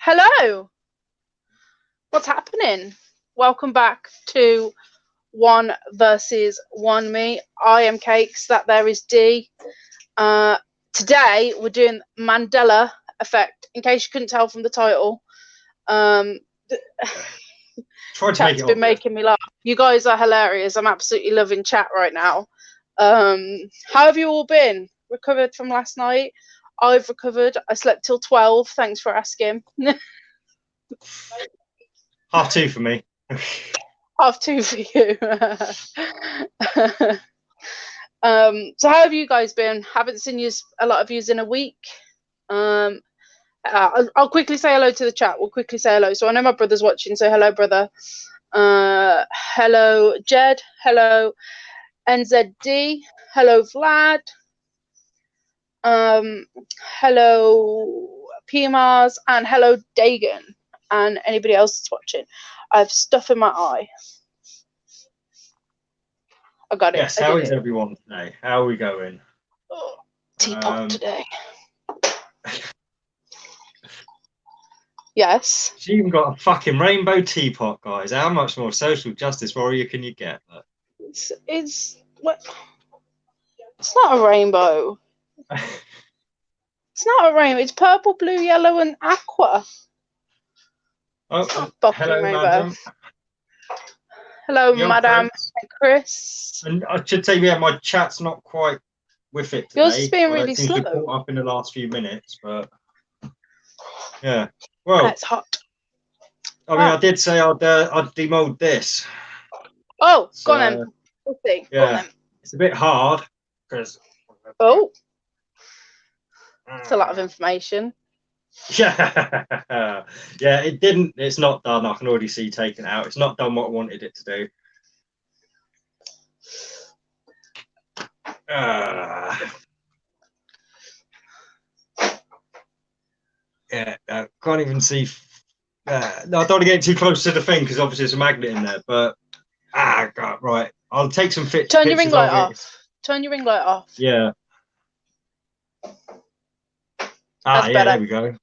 Hello, what's happening? Welcome back to One versus One Me. I am Cakes, that there is D. Today we're doing Mandela Effect. In case you couldn't tell from the title, chat's been making me laugh. You guys are hilarious. I'm absolutely loving chat right now. How have you all been? Recovered from last night? I've recovered. I slept till 12. Thanks for asking. 2:30 for me. 2:30 for you. So how have you guys been? Haven't seen you, a lot of yous, in a week. I'll quickly say hello to the chat. We'll quickly say hello. So I know my brother's watching, so hello, brother. Hello, Jed. Hello, NZD. Hello, Vlad. Hello, PMARS, and hello, Dagan, and anybody else that's watching. I have stuff in my eye. I got it. Yes, how is everyone today? How are we going? Oh, teapot today. Yes. She even got a fucking rainbow teapot, guys. How much more social justice warrior can you get? It's not a rainbow. It's not a rainbow. It's purple, blue, yellow, and aqua. Oh, hello, madam. Hello, madam and Chris. And I should say, yeah, my chat's not quite with it today. Yours is being really slow. It seems to have caught up in the last few minutes, but yeah. Well, it's hot. I mean, I did say I'd demold this. Oh, so, go on then. We'll see. Yeah, go on then. It's a bit hard because. Oh. It's a lot of information. Yeah, yeah. It's not done. I can already see taken out. It's not done what I wanted it to do. Yeah, I can't even see. No, I don't want to get too close to the thing because obviously there's a magnet in there. But God, right. I'll take some pictures. Turn your ring light off. Turn your ring light off. Yeah. That's yeah, better. there we go.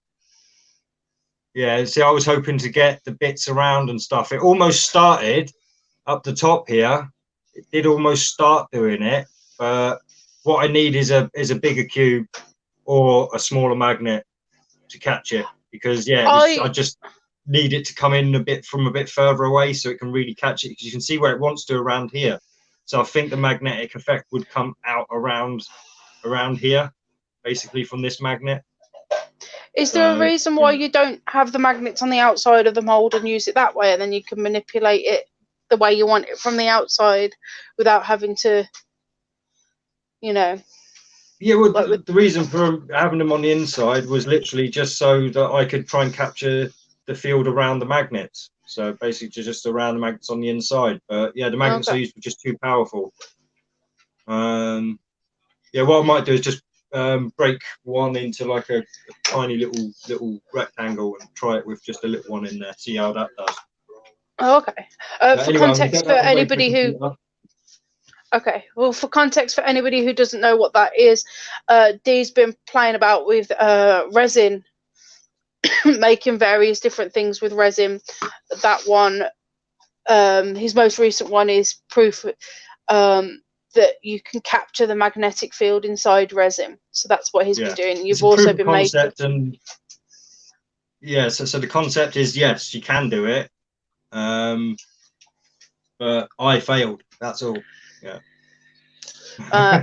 Yeah, see, I was hoping to get the bits around and stuff. It almost started up the top here. It did almost start doing it, but what I need is a bigger cube or a smaller magnet to catch it, because I just need it to come in a bit further away so it can really catch it, because you can see where it wants to around here. So I think the magnetic effect would come out around here, basically from this magnet. Is there a reason why you don't have the magnets on the outside of the mold and use it that way, and then you can manipulate it the way you want it from the outside without having to, Yeah, well, the reason for having them on the inside was literally just so that I could try and capture the field around the magnets. So basically just around the magnets on the inside. But yeah, the magnets I used were just too powerful. Yeah, what I might do is just break one into like a tiny little rectangle and try it with just a little one in there, see how that does. Oh, okay. For context for anybody who for context for anybody who doesn't know what that is, Dee's been playing about with resin, making various different things with resin. That one, his most recent one, is proof that you can capture the magnetic field inside resin. So that's what he's been doing. You've also been making. So the concept is, yes, you can do it, but I failed. That's all. Yeah.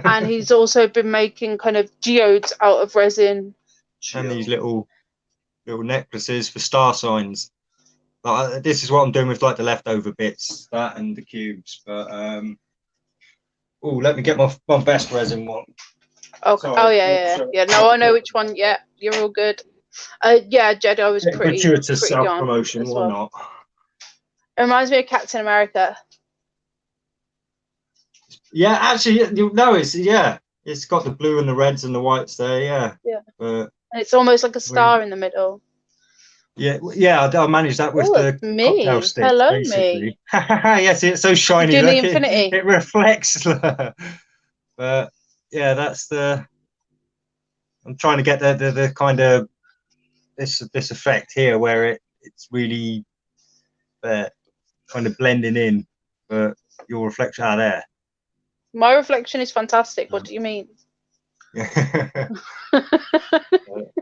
And he's also been making kind of geodes out of resin. And these little necklaces for star signs. This is what I'm doing with like the leftover bits, that and the cubes. But let me get my best resin one. Okay. Sorry. Yeah. No, I know which one. Yeah, you're all good. Yeah, Jedi was pretty. Gratuitous self-promotion, why not? It reminds me of Captain America. Yeah, actually, it's got the blue and the reds and the whites there. Yeah. But it's almost like a star in the middle. Yeah, I managed that with the cocktail sticks. Hello, basically. me. Yes, it's so shiny. Doing the infinity. It reflects. But yeah, that's the. I'm trying to get the kind of this effect here where it's really kind of blending in, but your reflection out there. My reflection is fantastic. What do you mean?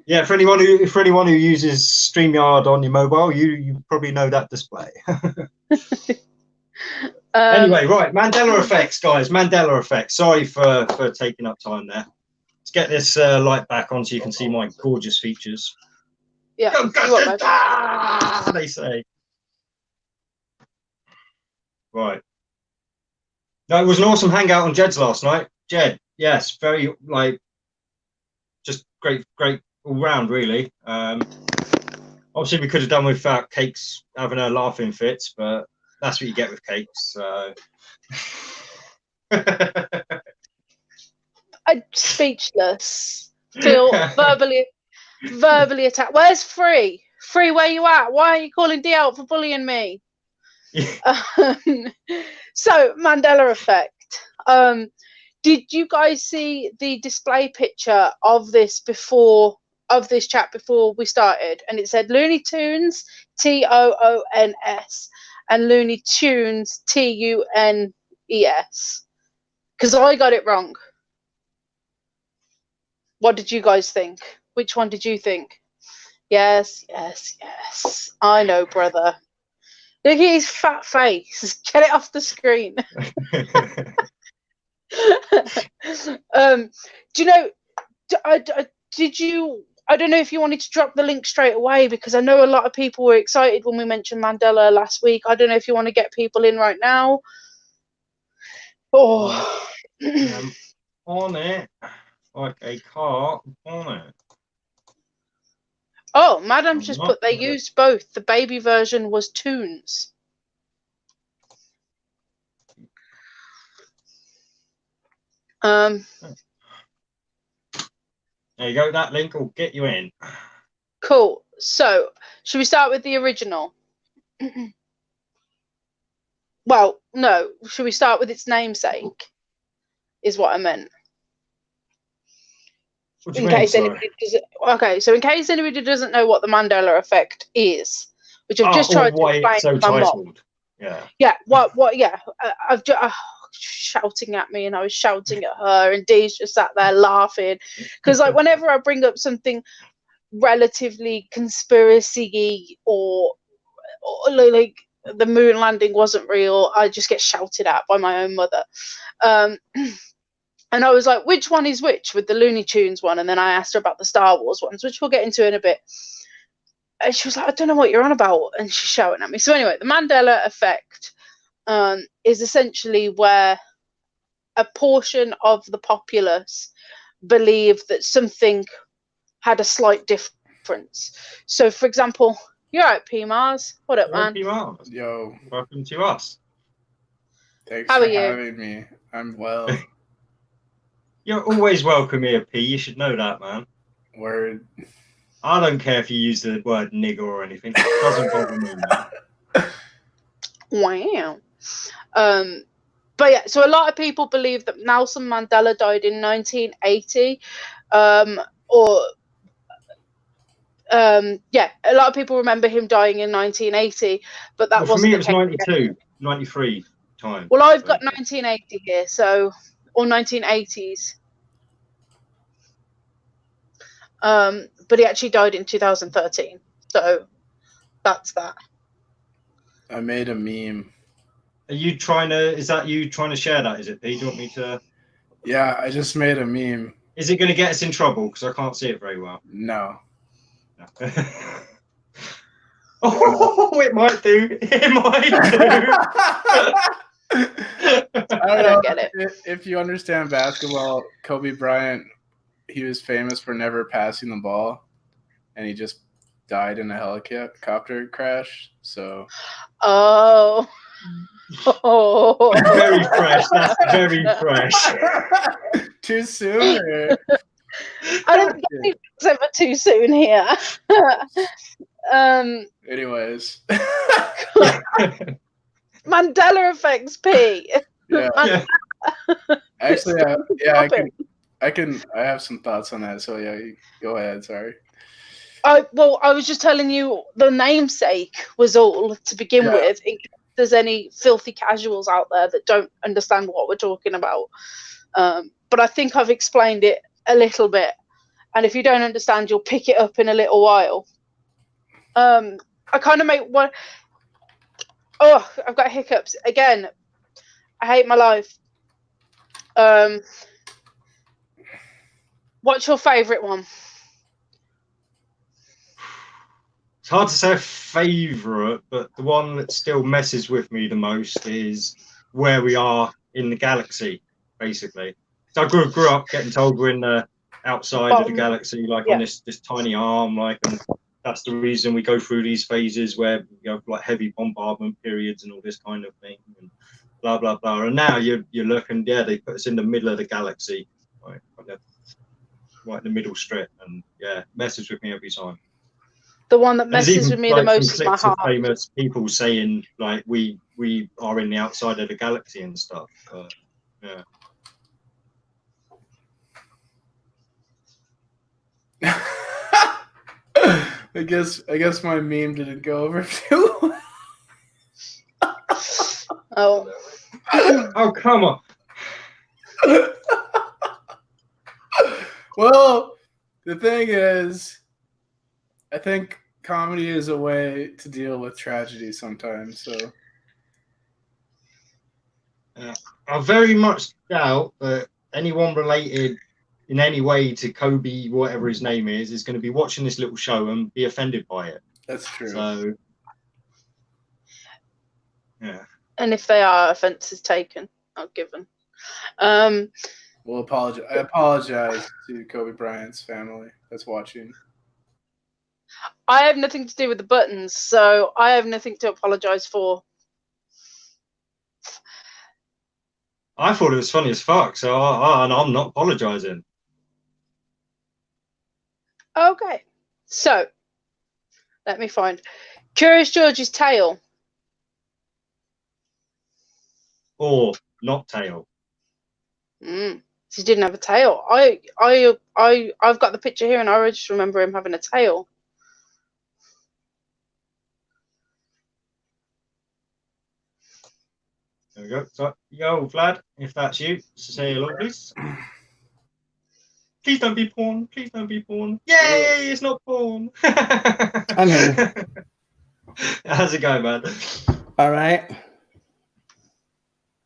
Yeah, for anyone who uses StreamYard on your mobile, you probably know that display. Anyway, right, Mandela effects, guys. Mandela effect. Sorry for taking up time there. Let's get this light back on so you can see my gorgeous features. Yeah, they say. Right. No, it was an awesome hangout on Jed's last night. Jed, yes, very just great all round, really. Obviously, we could have done without Cakes having her laughing fits, but that's what you get with Cakes. So. I'm speechless. Feel verbally attacked. Where's Free? Free, where you at? Why are you calling D out for bullying me? So Mandela effect. Did you guys see the display picture of this chat before we started? And it said Looney Tunes TOONS and Looney Tunes TUNES. Because I got it wrong. What did you guys think? Which one did you think? Yes. I know, brother. Look at his fat face. Get it off the screen. Do you know? Did you? I don't know if you wanted to drop the link straight away, because I know a lot of people were excited when we mentioned Mandela last week. I don't know if you want to get people in right now. Oh, on it like a car on it. Oh, Madam's just put they used both. The baby version was Tunes. There you go. That link will get you in. Cool. So, should we start with the original? Well, no. Should we start with its namesake? Is what I meant. In case anybody doesn't. Okay, so in case anybody doesn't know what the Mandela effect is, which I've just tried to explain to my mom. Yeah. Yeah. What? Yeah. I've just. Shouting at me, and I was shouting at her, and Dee's just sat there laughing, because like whenever I bring up something relatively conspiracy-y or like the moon landing wasn't real, I just get shouted at by my own mother. And I was like, which one is which with the Looney Tunes one? And then I asked her about the Star Wars ones, which we'll get into in a bit. And she was like, I don't know what you're on about, and she's shouting at me. So anyway, the Mandela effect is essentially where a portion of the populace believe that something had a slight difference. So, for example, you're right, P Mars. What up, man? P Mars. Yo, welcome to us. Thanks for having me. I'm well. You're always welcome here, P. You should know that, man. Word. I don't care if you use the word nigger or anything. It doesn't bother me, man. Wow. But yeah, so a lot of people believe that Nelson Mandela died in 1980, yeah, a lot of people remember him dying in 1980, but that wasn't for me. It was 92, 93 time. Well, I've got 1980 here, so or 1980s. But he actually died in 2013, so that's that. I made a meme. Are you trying to? Is that you trying to share that? Is it? Do you want me to? Yeah, I just made a meme. Is it going to get us in trouble? Because I can't see it very well. No. Oh, it might do. It might do. I don't get it. If you understand basketball, Kobe Bryant, he was famous for never passing the ball, and he just died in a helicopter crash. So. Oh. Very fresh. That's very fresh. Too soon? Or? I don't think it's ever too soon here. Anyways. Mandela effects, P. Yeah. Actually, I have some thoughts on that. So yeah, go ahead. Sorry. I was just telling you the namesake was all to begin with. In case there's any filthy casuals out there that don't understand what we're talking about. But I think I've explained it a little bit. And if you don't understand, you'll pick it up in a little while. I kind of make one. Oh, I've got hiccups again. I hate my life. What's your favourite one? It's hard to say a favourite, but the one that still messes with me the most is where we are in the galaxy, basically. So I grew up getting told we're in the outside of the galaxy, like on this tiny arm, like, and that's the reason we go through these phases where we have like heavy bombardment periods and all this kind of thing, and blah blah blah. And now you're looking, they put us in the middle of the galaxy, right in the middle strip, and messes with me every time. The one that messes with me the most is my heart. Famous people saying like we are in the outside of the galaxy and stuff. Yeah. I guess my meme didn't go over too well. Oh, come on. Well, the thing is, I think comedy is a way to deal with tragedy sometimes. So, I very much doubt that anyone related in any way to Kobe, whatever his name is going to be watching this little show and be offended by it. That's true. So, yeah. And if they are, offence is taken, not given. Well, apologize. I apologize to Kobe Bryant's family that's watching. I have nothing to do with the buttons, so I have nothing to apologise for. I thought it was funny as fuck, so I'm not apologising. Okay, so let me find Curious George's tail. Or not tail. He didn't have a tail. I've got the picture here, and I just remember him having a tail. There we go. So, yo, Vlad, if that's you, say hello, please. Please don't be porn. Please don't be porn. Yay, it's not porn. I'm here. How's it going, man? All right.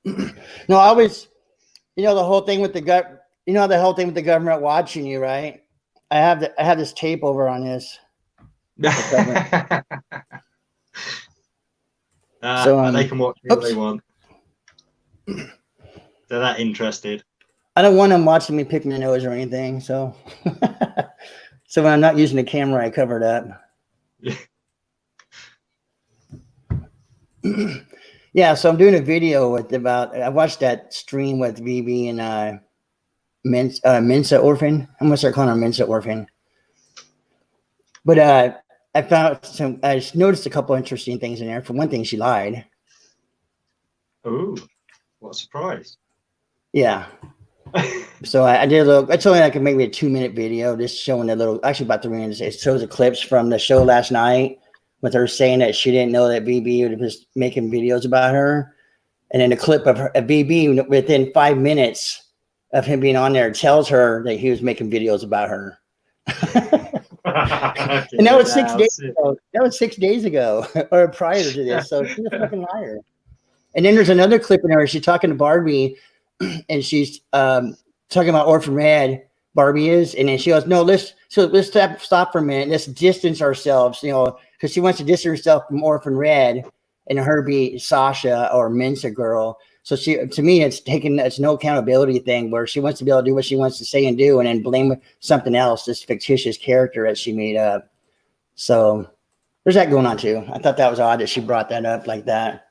No, I always, the whole thing with the government watching you, right? I have this tape over on this. So they can watch me if they want. They're that interested. I don't want them watching me pick my nose or anything, so so when I'm not using the camera, I cover it up. Yeah, so I'm doing a video I watched that stream with VB and Mensa Orphan. I'm gonna start calling her Mensa Orphan. But I just noticed a couple interesting things in there. For one thing, she lied. Oh, what a surprise. Yeah. So I did a little, I told her I could make me a 2-minute video just showing actually about 3 minutes. It shows the clips from the show last night with her saying that she didn't know that BB was making videos about her. And then the clip of BB within 5 minutes of him being on there tells her that he was making videos about her. And that was 6 days ago. That was 6 days ago or prior to this. So she's a fucking liar. And then there's another clip in there. She's talking to Barbie and she's talking about Orphan Red. Barbie is, and then she goes, "No, let's stop for a minute. Let's distance ourselves, because she wants to distance herself from Orphan Red and her be Sasha or Mensa girl. So to me, it's no accountability thing where she wants to be able to do what she wants to say and do, and then blame something else, this fictitious character that she made up. So there's that going on too. I thought that was odd that she brought that up like that,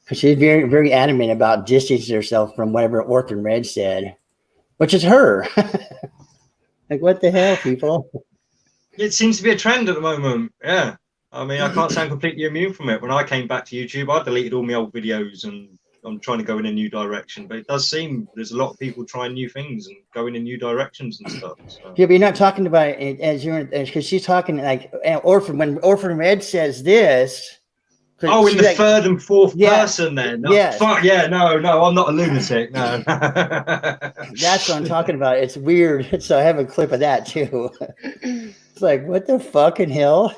because she's very, very adamant about distancing herself from whatever Orphan Red said. Which is her. Like, what the hell, people? It seems to be a trend at the moment. Yeah. I mean, I can't say I'm completely immune from it. When I came back to YouTube, I deleted all my old videos and I'm trying to go in a new direction. But it does seem there's a lot of people trying new things and going in new directions and stuff. So. Yeah, but you're not talking about it as you're because she's talking like Orphan. When Orphan Red says this. Oh, in the third and fourth person then? Yes. Fuck, yeah, no, I'm not a lunatic, no. That's what I'm talking about. It's weird. So I have a clip of that too. It's like, what the fucking hell?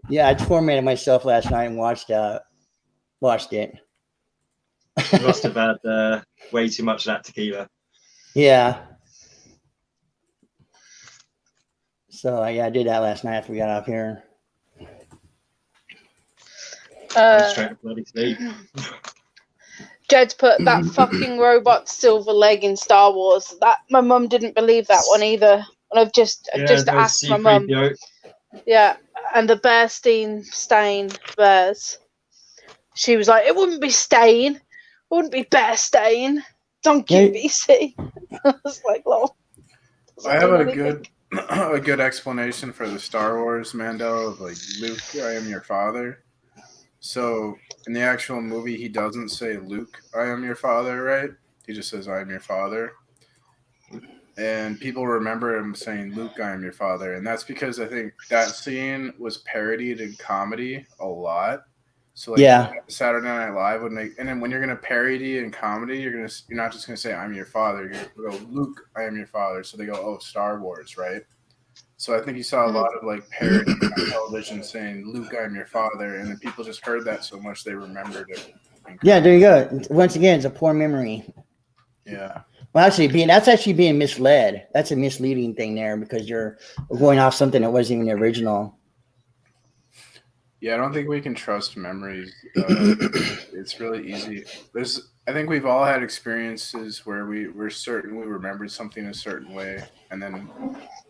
Yeah, I tormented myself last night and watched it. You must have had way too much of that tequila. Yeah. So yeah, I did that last night after we got off here. Straight to bloody sleep. Jed's put that fucking robot silver leg in Star Wars. That my mum didn't believe that one either. And I've just asked my mum. Yeah, and the Bearstein stain bears. She was like, it wouldn't be stain. It wouldn't be bear stain. Donkey BC. I was like, lol. I have a good explanation for the Star Wars Mandela of like, Luke, I am your father. So in the actual movie, he doesn't say, Luke, I am your father, right? He just says, I am your father. And people remember him saying, Luke, I am your father. And that's because I think that scene was parodied in comedy a lot. So like Saturday Night Live would make, and then when you're going to parody in comedy, you're not just going to say, I'm your father. You're going to go, Luke, I am your father. So they go, oh, Star Wars, right? So I think you saw a lot of like parody on television saying, Luke, I'm your father. And then people just heard that so much they remembered it. Yeah, there you go. Once again, it's a poor memory. Yeah. Well, that's actually being misled. That's a misleading thing there because you're going off something that wasn't even the original. Yeah, I don't think we can trust memories. It's really easy. I think we've all had experiences where we're certain we remembered something a certain way, and then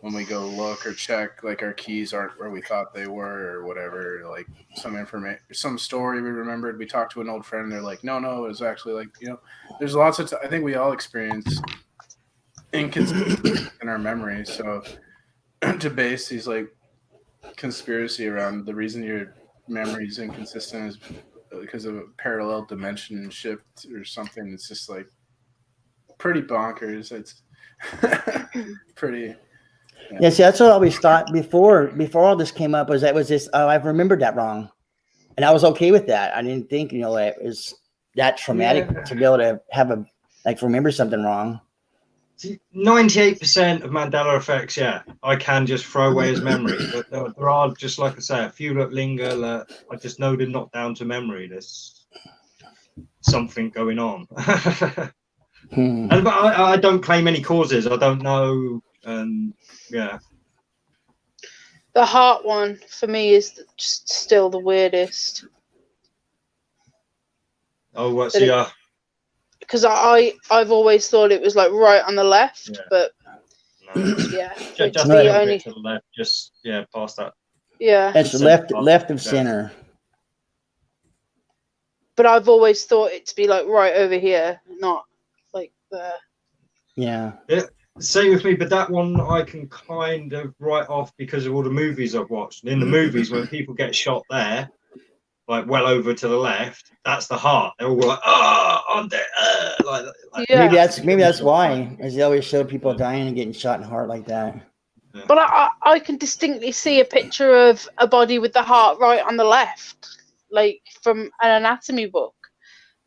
when we go look or check, like our keys aren't where we thought they were or whatever, like some story we remembered. We talked to an old friend, and they're like, no, it was actually like, there's lots of I think we all experience inconsistencies in our memory. So to base these like conspiracy around the reason your memory is inconsistent is because of a parallel dimension shift or something. It's just like pretty bonkers. It's pretty. Yeah, see, that's what I always thought before all this came up was this. Oh, I've remembered that wrong, and I was okay with that. I didn't think it was that traumatic to be able to have remember something wrong. 98% of Mandela effects, I can just throw away as memory, but there are, just like I say, a few that linger that I just know they're not down to memory. There's something going on. But I don't claim any causes. I don't know. The heart one for me is just still the weirdest. Oh, what's the because I've always thought it was like right on the left, but just the only to the left, just past that. Yeah, it's left of center. But I've always thought it to be like right over here, not like there. Yeah. Same with me, but that one I can kind of write off because of all the movies I've watched. And in the movies, when people get shot there, like well over to the left, that's the heart. They're all like, I'm there. Maybe that's why, as they always show people dying and getting shot in the heart like that. Yeah. But I can distinctly see a picture of a body with the heart right on the left, like from an anatomy book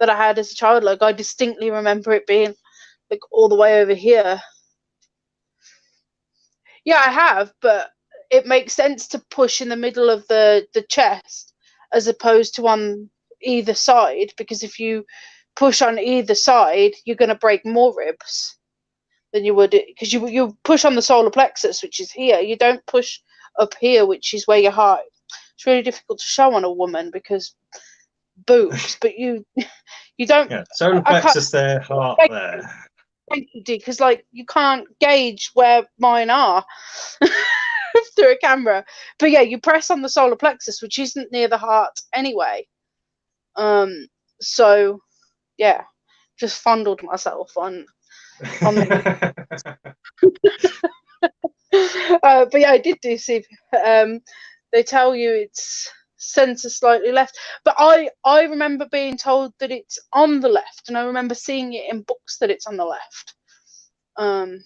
that I had as a child. Like I distinctly remember it being like all the way over here. Yeah, I have, but it makes sense to push in the middle of the chest as opposed to on either side, because if you push on either side, you're going to break more ribs than you would, because you push on the solar plexus, which is here. You don't push up here, which is where your heart. It's really difficult to show on a woman because boobs, but you don't. Yeah, solar plexus there, heart there. Because like you can't gauge where mine are through a camera. But yeah, you press on the solar plexus, which isn't near the heart anyway. So yeah, just fondled myself on the but yeah, I did do see they tell you it's centre slightly left. But I remember being told that it's on the left, and I remember seeing it in books that it's on the left. Oh,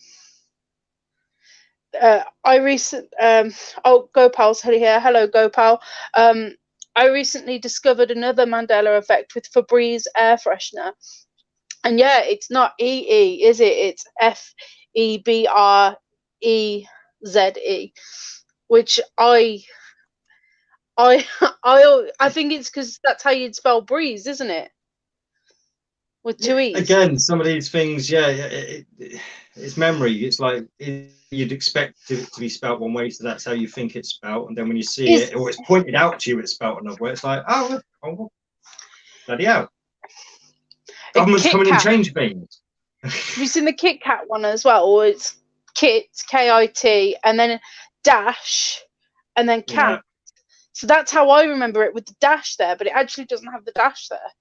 Gopal's here. Hello, Gopal. I recently discovered another Mandela effect with Febreze air freshener, and yeah, it's not EE, is it? It's FEBREZE, which I think it's because that's how you'd spell breeze, isn't it? With two E's. Again, some of these things, it's memory. It's like you'd expect it to be spelt one way, so that's how you think it's spelt, and then when you see it, or it's pointed out to you, it's spelt another way. It's like, oh bloody hell! Government's coming and change things. Have you seen the Kit Kat one as well? Or it's Kit, KIT, and then dash, and then cat. Yeah. So that's how I remember it, with the dash there, but it actually doesn't have the dash there.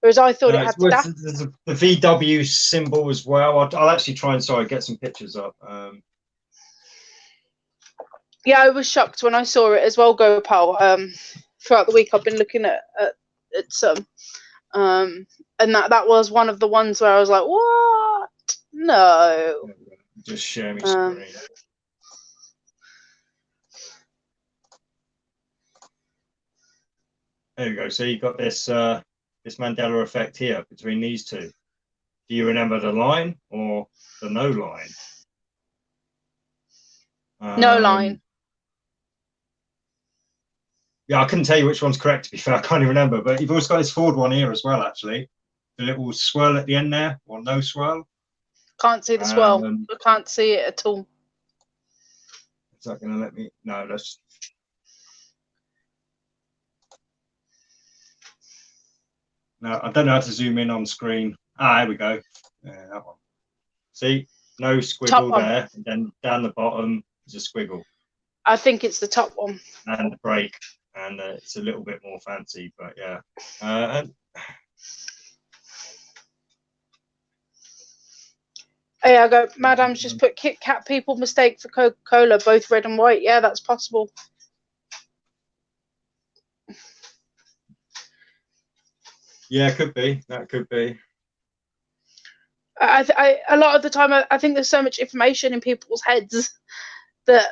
Whereas I thought it had the dash. There's the VW symbol as well. I'll actually try and get some pictures up. Yeah, I was shocked when I saw it as well, Gopal. Throughout the week, I've been looking at some. And that was one of the ones where I was like, what? No. Just share me screen. There we go. So you've got this this Mandela effect here between these two. Do you remember the line or the no line? No line. Yeah, I couldn't tell you which one's correct, to be fair. I can't even remember. But you've also got this forward one here as well, actually. The little swirl at the end there, or no swirl. Can't see the swirl. I can't see it at all. Is that going to let me? No, that's... No, I don't know how to zoom in on screen. Ah, here we go. Yeah, that one. See? No squiggle there. And then down the bottom is a squiggle. I think it's the top one. And the break. And it's a little bit more fancy, but yeah. And hey, I go, Madam's just put Kit Kat people mistake for Coca-Cola, both red and white. Yeah, that's possible. Yeah, could be. That could be. A lot of the time, I think there's so much information in people's heads that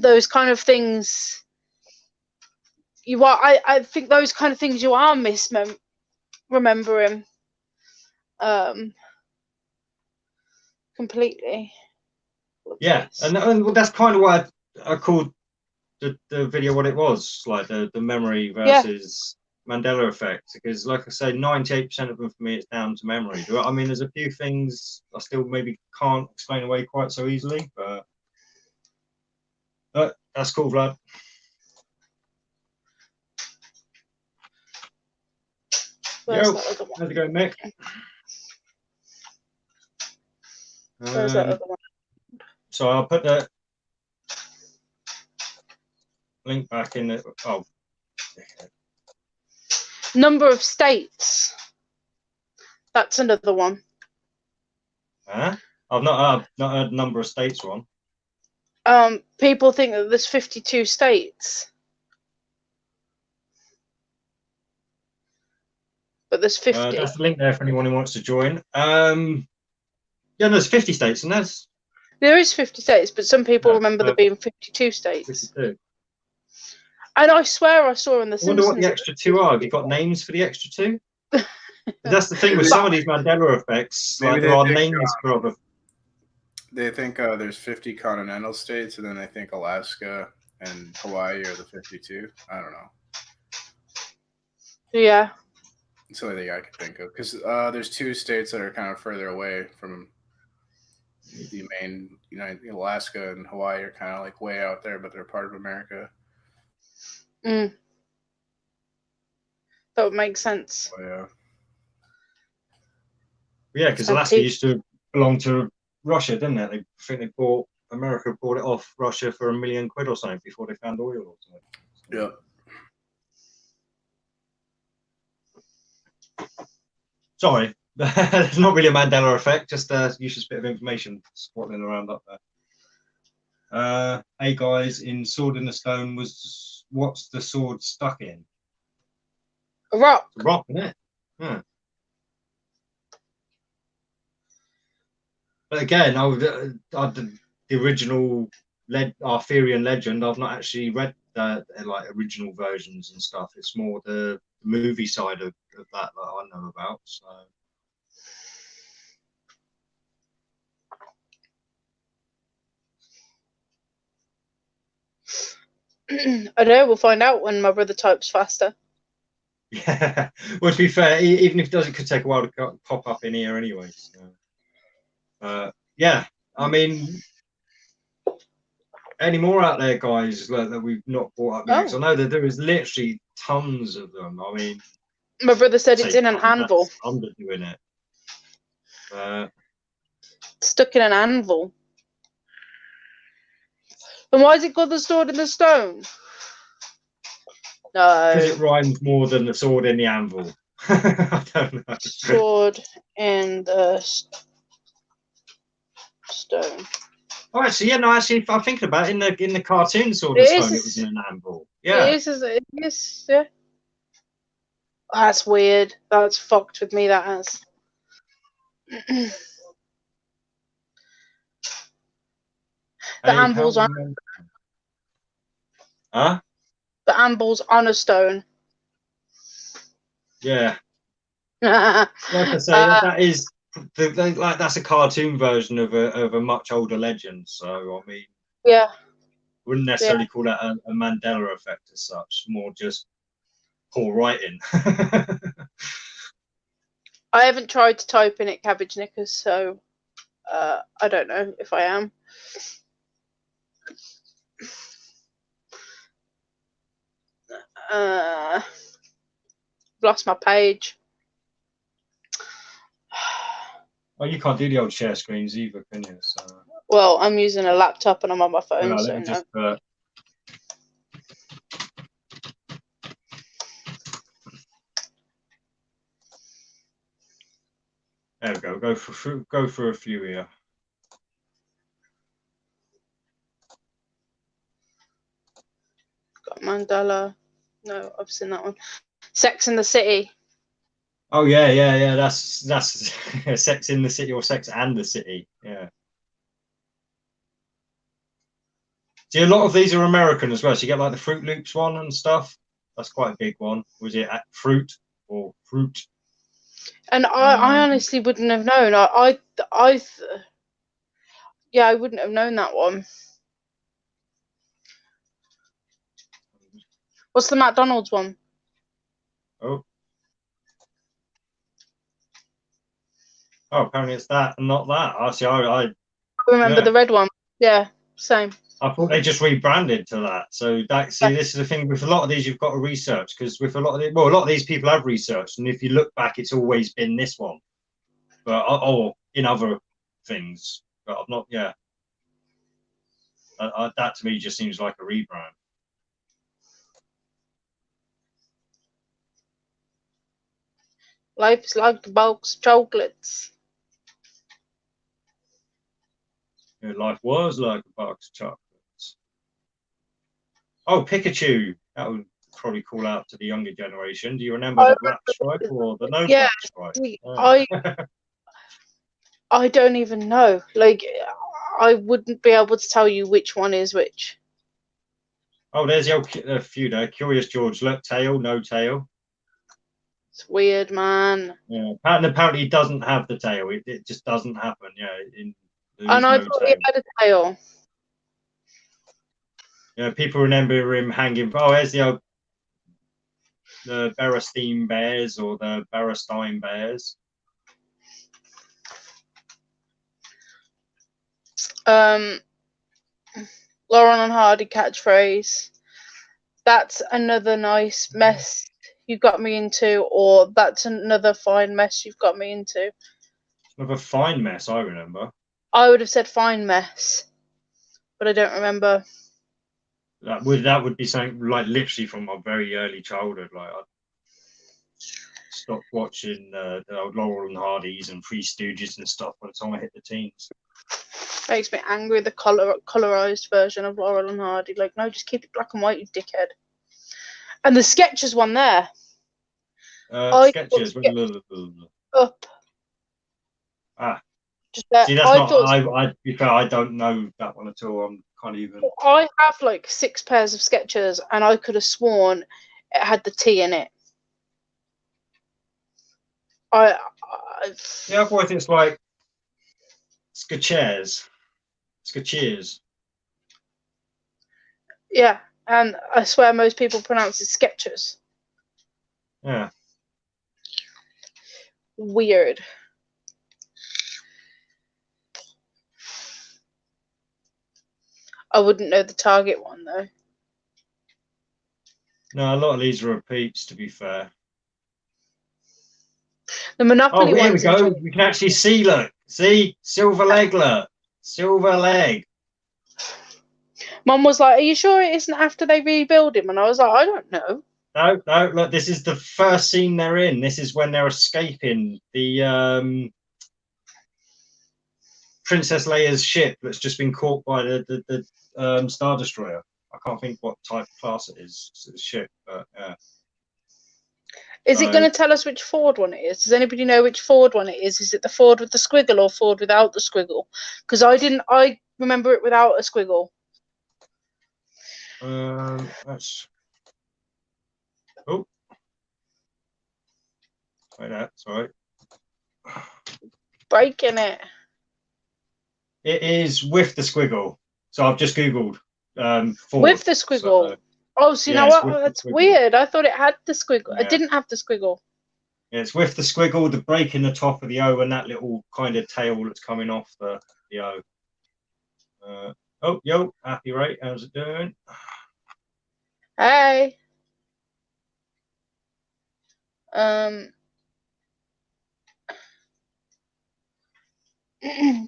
those kind of things... I think those kind of things you are misremembering completely. Yeah, and that's kind of why I called the video what it was, like the memory versus Mandela effect, because like I say, 98% of them for me it's down to memory. I mean, there's a few things I still maybe can't explain away quite so easily, but that's cool, Vlad. Yo, how's it going, Mick? Where's that other one? So I'll put the link back in. Number of states. That's another one. I've not heard number of states one. People think that there's 52 states. But there's 50. That's the link there for anyone who wants to join. Yeah, there's 50 states, and there is 50 states, but some people remember there being 52 states. 52. And I swear I saw in the Simpsons. I wonder what the extra two are. Have you got names for the extra two? That's the thing with some of these Mandela effects. Like there are names for other. They think there's 50 continental states, and then they think Alaska and Hawaii are the 52. I don't know. Yeah. It's the only thing I could think of, because there's two states that are kind of further away from the main, Alaska and Hawaii are kind of like way out there, but they're part of America. That would make sense. Oh, yeah. Yeah, because Alaska used to belong to Russia, didn't it? I think America bought it off Russia for $1 million or something before they found oil or something. Yeah. Sorry, it's not really a Mandela effect, just a useless bit of information squattling around up there. Hey guys, in Sword in the Stone was what's the sword stuck in? A rock. It's a rock, isn't it? Yeah. But again, the original Arthurian legend, I've not actually read the like original versions and stuff. It's more the movie side of that I know about. So. I know. We'll find out when my brother types faster. Yeah. Well, to be fair, even if it does, it could take a while to pop up in here anyway. So. Yeah. I mean, any more out there, guys, that we've not brought up yet? I know that there is literally tons of them. I mean, my brother said it's in an anvil. I'm doing it. Stuck in an anvil. And why is it called the sword in the stone? No. Because it rhymes more than the sword in the anvil. I don't know. Sword in the stone. Oh, actually, yeah, no, actually, if I'm thinking about it, in the cartoon Sword and Stone, it was in an anvil. Yeah. It is, yeah. That's weird. That's fucked with me, that has. The anvil's on. Huh? The anvil's on a stone. Yeah. Like I say, that is like that's a cartoon version of a much older legend. So I mean, yeah, wouldn't necessarily call that a Mandela effect as such. More just poor writing. I haven't tried to type in it, Cabbage Knickers, so I don't know if I am. Lost my page. Well, you can't do the old share screens either, can you? So. Well, I'm using a laptop and I'm on my phone, Well, so let me no. just, there we go. Go for a few here. Got Mandela. No, I've seen that one. Sex in the City. Oh yeah. That's Sex in the City or Sex and the City. Yeah. See, a lot of these are American as well. So you get like the Fruit Loops one and stuff. That's quite a big one. Was it Fruit or Fruit? And I honestly wouldn't have known. I wouldn't have known that one. What's the McDonald's one? Oh, apparently it's that and not that. Actually, I remember the red one. Yeah, same. I thought they just rebranded to that. So this is the thing with a lot of these, you've got to research because with a lot of these people have researched, and if you look back, it's always been this one, but in other things, but I've not. Yeah, that to me just seems like a rebrand. Life is like a box of chocolates. Yeah, life was like a box of chocolates. Oh, Pikachu. That would probably call out to the younger generation. Do you remember the black stripe or the no black stripe? I don't even know. Like, I wouldn't be able to tell you which one is which. Oh, there's a few there. Curious George. Look, tail, no tail. It's weird, man. Yeah, apparently he doesn't have the tail. It just doesn't happen. Yeah, and I thought he had a tail. Yeah, people remember him hanging. Oh, there's the Berenstain Bears or the Berenstain Bears. Laurel and Hardy catchphrase. That's another nice mess you got me into, or that's another fine mess you've got me into. Another fine mess, I remember. I would have said fine mess, but I don't remember. That would be something like literally from my very early childhood. Like I stopped watching the old Laurel and Hardys and Three Stooges and stuff by the time I hit the teens. Makes me angry, the colorized version of Laurel and Hardy. Like, no, just keep it black and white, you dickhead. And the Skechers one there. I Sketches. up. Ah. Just there. See, that's I not. thought I to be fair, I don't know that one at all. I'm can't even. I have like 6 pairs of Skechers, and I could have sworn it had the T in it. Yeah, Otherwise it's like Skechers. Skechers. Yeah, and I swear most people pronounce it Skechers. Yeah. Weird. I wouldn't know the Target one though. No, a lot of these are repeats, to be fair. The Monopoly here we ones. go. We can actually see. Look, see, silver leg. Look, silver leg. Mum was like, "Are you sure it isn't after they rebuild him?" And I was like, "I don't know." No, no. Look, this is the first scene they're in. This is when they're escaping the Princess Leia's ship that's just been caught by the Star Destroyer. I can't think what type of class it is. It's a ship, but yeah. Is it going to tell us which Ford one it is? Does anybody know which Ford one it is? Is it the Ford with the squiggle or Ford without the squiggle? Because I remember it without a squiggle. That's. Oh. Wait, that's all right. Breaking it. It is with the squiggle. So I've just Googled Ford. With the squiggle. So, oh, so you know what? That's weird. I thought it had the squiggle. Yeah. It didn't have the squiggle. Yeah, it's with the squiggle, the break in the top of the O, and that little kind of tail that's coming off the O. Oh, yo, happy right? How's it doing? Hey.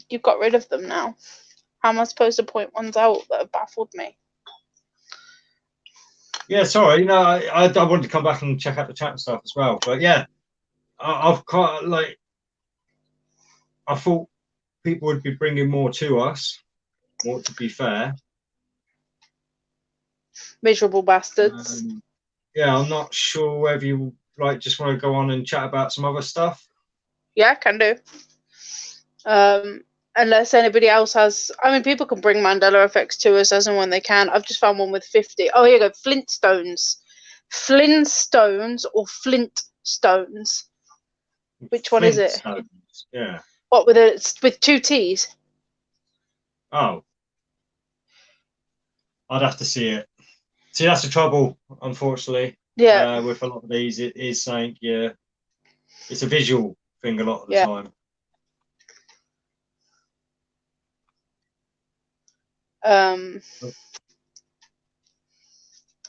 You've got rid of them now. How am I supposed to point ones out that have baffled me? Yeah, sorry. No, I wanted to come back and check out the chat and stuff as well. But yeah, I've quite like. I thought people would be bringing more to us. More, to be fair. Miserable bastards. Yeah, I'm not sure whether you just want to go on and chat about some other stuff. Yeah, can do. Unless anybody else has, I mean, people can bring Mandela effects to us as and when they can. I've just found one with 50. Oh, here you go. Flintstones. Flintstones or Flintstones. Which one is it? Yeah. What, with 2 T's? Oh. I'd have to see it. See, that's the trouble, unfortunately. Yeah. With a lot of these, it is saying, yeah, it's a visual thing a lot of the time.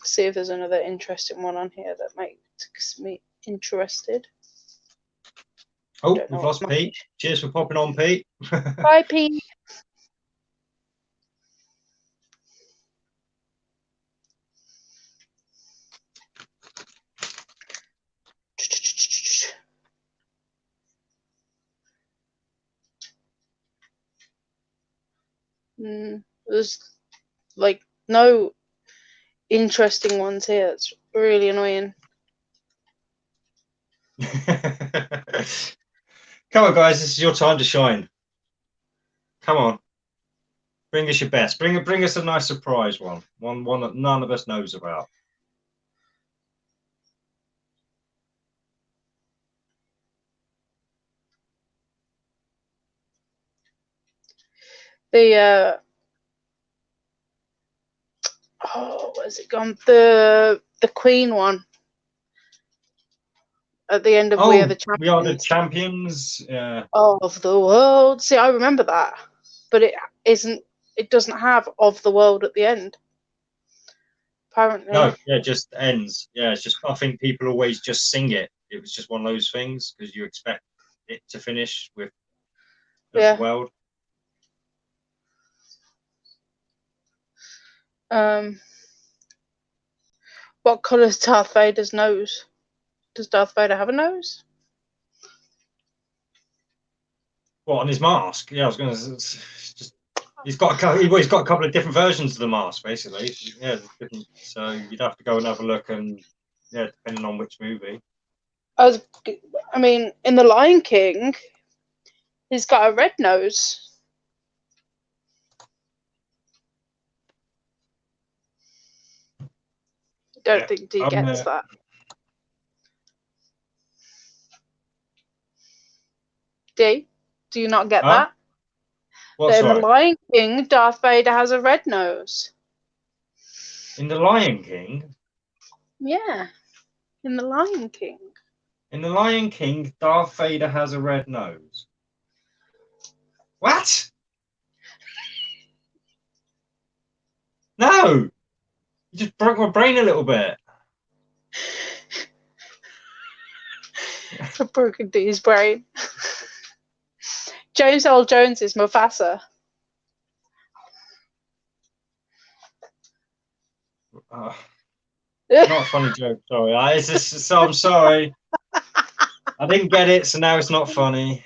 See if there's another interesting one on here that makes me interested. Oh, we've lost Pete. Cheers for popping on, Pete. Bye, Pete. There's like no interesting ones here. It's really annoying. Come on, guys, this is your time to shine. Come on, bring us your best. Bring us a nice surprise one that none of us knows about. The where's it gone? The Queen one. At the end of We Are the Champions. We Are the Champions. Yeah. Of the world. See, I remember that, but it isn't. It doesn't have "of the world" at the end. Apparently. No. Yeah, it just ends. Yeah, it's just. I think people always just sing it. It was just one of those things because you expect it to finish with the world. What colour is Darth Vader's nose? Does Darth Vader have a nose? What, on his mask? Yeah, I was going to just. He's got a couple of different versions of the mask, basically. Yeah, different, so you'd have to go and have a look, and yeah, depending on which movie. I mean, in The Lion King, he's got a red nose. I don't think he gets that. Do you not get that? What, That in The sorry? Lion King, Darth Vader has a red nose. In The Lion King? Yeah, in The Lion King. In The Lion King, Darth Vader has a red nose. What? No! You just broke my brain a little bit. I've broken Dee's brain. James Earl Jones is Mufasa. Not a funny joke, sorry. I'm sorry. I didn't get it, so now it's not funny.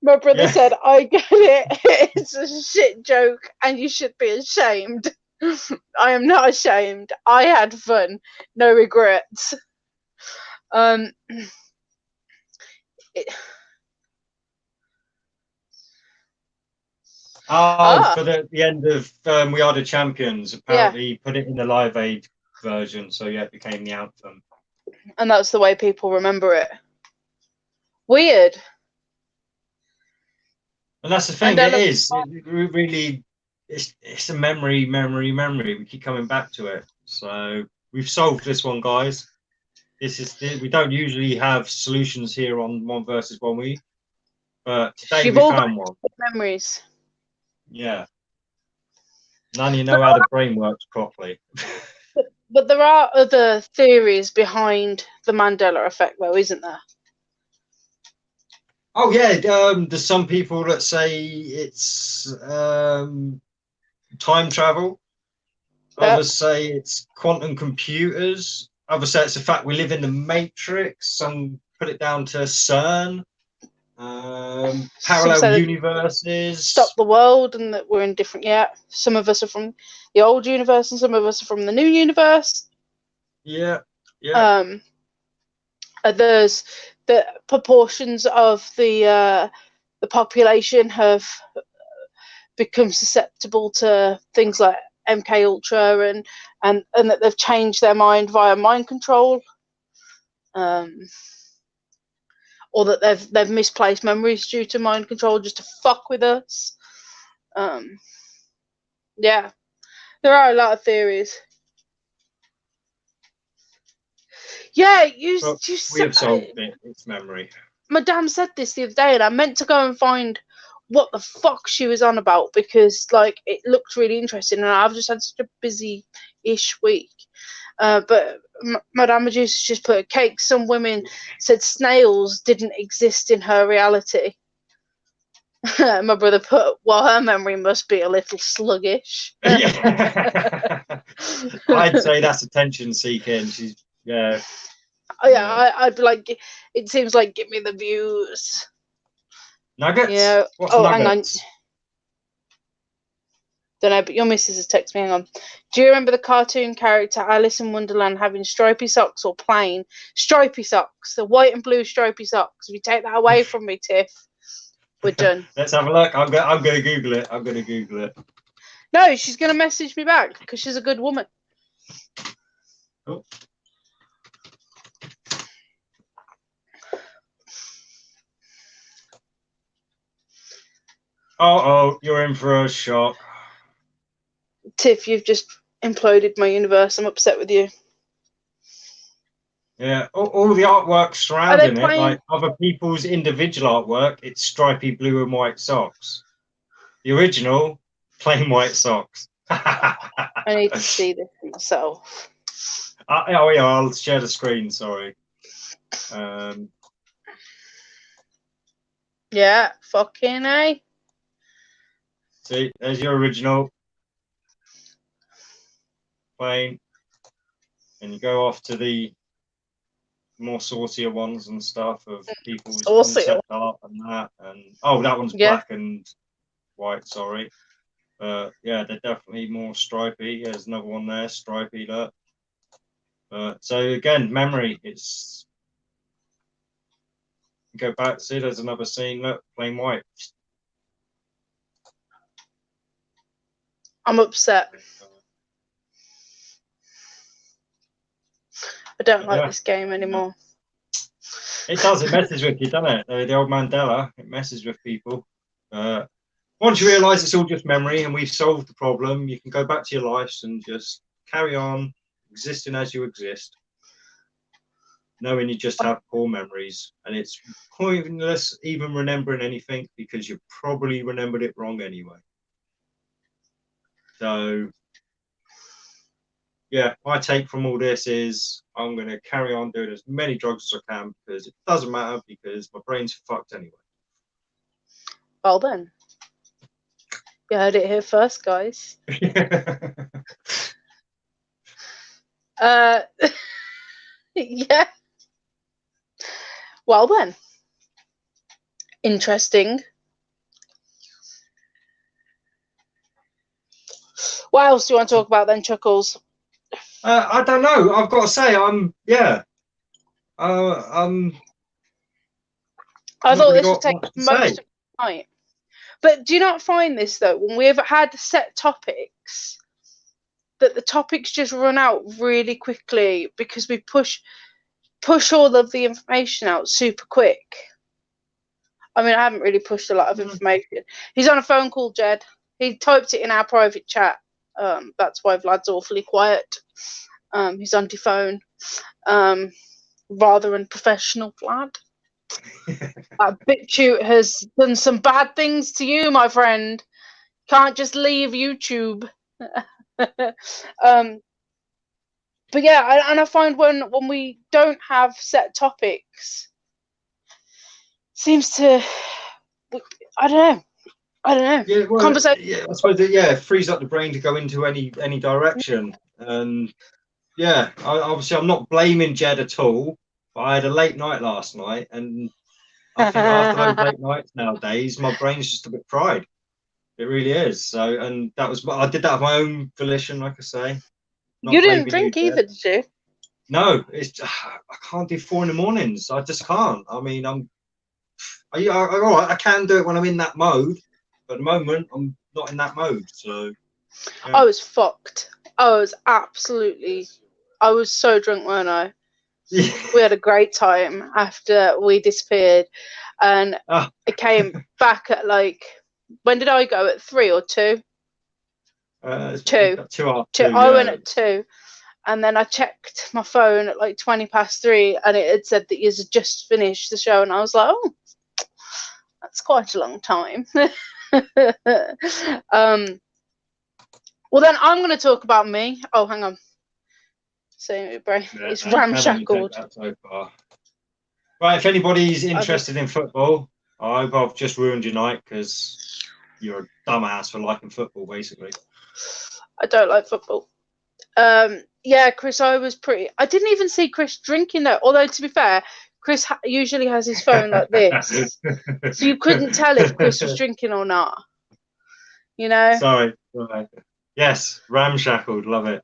My brother said, I get it. It's a shit joke and you should be ashamed. I am not ashamed. I had fun. No regrets. For the end of We Are the Champions, apparently put it in the Live Aid version, so yeah, it became the anthem. And that's the way people remember it. Weird. And that's the thing, it is. It really, it's a memory. We keep coming back to it. So we've solved this one, guys. We don't usually have solutions here on One Versus One Week, but today we found one. Memories. Yeah. None of you know how the brain works properly. But there are other theories behind the Mandela effect, though, isn't there? Oh yeah, there's some people that say it's time travel. Others say it's quantum computers. Others say it's the fact we live in the Matrix. Some put it down to CERN. Parallel universes. Stop the world, and that we're in different. Yeah, some of us are from the old universe, and some of us are from the new universe. Yeah. There's the proportions of the population have become susceptible to things like MK Ultra, and that they've changed their mind via mind control, or that they've misplaced memories due to mind control just to fuck with us. Yeah, there are a lot of theories. Yeah, we have solved it. It's memory. Madame said this the other day, and I meant to go and find what the fuck she was on about, because like it looked really interesting, and I've just had such a busy-ish week. But Madame Medusa just put a cake. Some women said snails didn't exist in her reality. My brother put, well, her memory must be a little sluggish. I'd say that's attention seeking. She's I'd be like, it seems like, give me the views. Nuggets? Yeah. What's nuggets? Hang on. Don't know, but your missus has texted me. Hang on. Do you remember the cartoon character Alice in Wonderland having stripy socks or plain stripy socks? The white and blue stripy socks. If you take that away from me, Tiff, we're done. Let's have a look. I'm going to Google it. No, she's going to message me back because she's a good woman. Oh, you're in for a shock. Tiff, you've just imploded my universe. I'm upset with you. Yeah, all the artwork surrounding it, like other people's individual artwork, it's stripy blue and white socks. The original, plain white socks. I need to see this myself. I'll share the screen, sorry. Yeah, fucking A. See, there's your original. Plain. And you go off to the more saucier ones and stuff of people's Saucier. concept art and that. And that one's Yeah. black and white. Sorry. Yeah, they're definitely more stripy. There's another one there, stripy. Look. So again, memory. It's go back. See, there's another scene. Look, plain white. I'm upset. I don't like this game anymore. It does. It messes with you, doesn't it? The old Mandela. It messes with people. Once you realise it's all just memory and we've solved the problem, you can go back to your lives and just carry on existing as you exist, knowing you just have poor memories, and it's pointless even remembering anything because you probably remembered it wrong anyway. So yeah, my take from all this is I'm going to carry on doing as many drugs as I can because it doesn't matter because my brain's fucked anyway. Well then, you heard it here first, guys. Yeah. Well then, interesting. What else do you want to talk about then, Chuckles? I don't know. I've got to say, I thought this would take most of the night. But do you not find this though, when we've had set topics, that the topics just run out really quickly because we push all of the information out super quick? I mean, I haven't really pushed a lot of information. He's on a phone call, Jed. He typed it in our private chat. That's why Vlad's awfully quiet. He's on the phone. Rather unprofessional, Vlad. That BitChute has done some bad things to you, my friend. Can't just leave YouTube. But yeah, and I find when we don't have set topics, seems to, I don't know. Yeah, well, Conversation. yeah, I suppose it frees up the brain to go into any direction. And yeah, obviously I'm not blaming Jed at all, but I had a late night last night, and I think after those late nights nowadays, my brain's just a bit fried. It really is. So, and I did that of my own volition, like I say. You didn't drink either, did you? No, I can't do 4 in the mornings. I just can't. I mean, all right, I can do it when I'm in that mode, but at the moment I'm not in that mode. So yeah. I was fucked. I was so drunk, weren't I? Yeah. We had a great time after we disappeared, and I came back at when did I go? At 3 or 2? 2. 2 I went at 2, and then I checked my phone at 3:20, and it had said that you had just finished the show, and I was like, oh, that's quite a long time. Well, then I'm going to talk about me. Oh, hang on. So, brain is ramshackled. So far. Right, if anybody's interested in football, I hope I've just ruined your night because you're a dumbass for liking football, basically. I don't like football. Yeah, Chris, I didn't even see Chris drinking though. Although, to be fair, Chris usually has his phone like this. So you couldn't tell if Chris was drinking or not. You know? Sorry. Yes, ramshackled. Love it.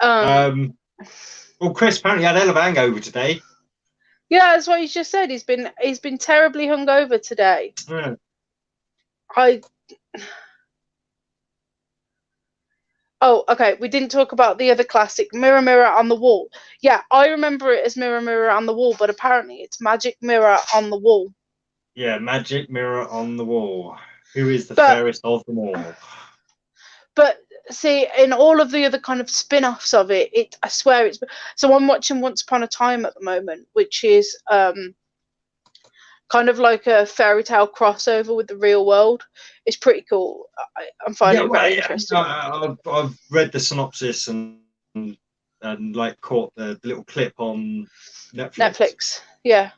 Well, Chris apparently had a hell of a hangover today. Yeah, that's what he just said. He's been terribly hungover today. Yeah. Oh, okay. We didn't talk about the other classic, Mirror, Mirror on the Wall. Yeah, I remember it as Mirror, Mirror on the Wall, but apparently it's Magic Mirror on the Wall. Yeah, Magic Mirror on the Wall. Who is the fairest of them all? But see, in all of the other kind of spin-offs of it, I swear it's... So I'm watching Once Upon a Time at the moment, which is kind of like a fairy tale crossover with the real world. It's pretty cool. I'm finding it very interesting. I've read the synopsis and caught the little clip on Netflix. Yeah.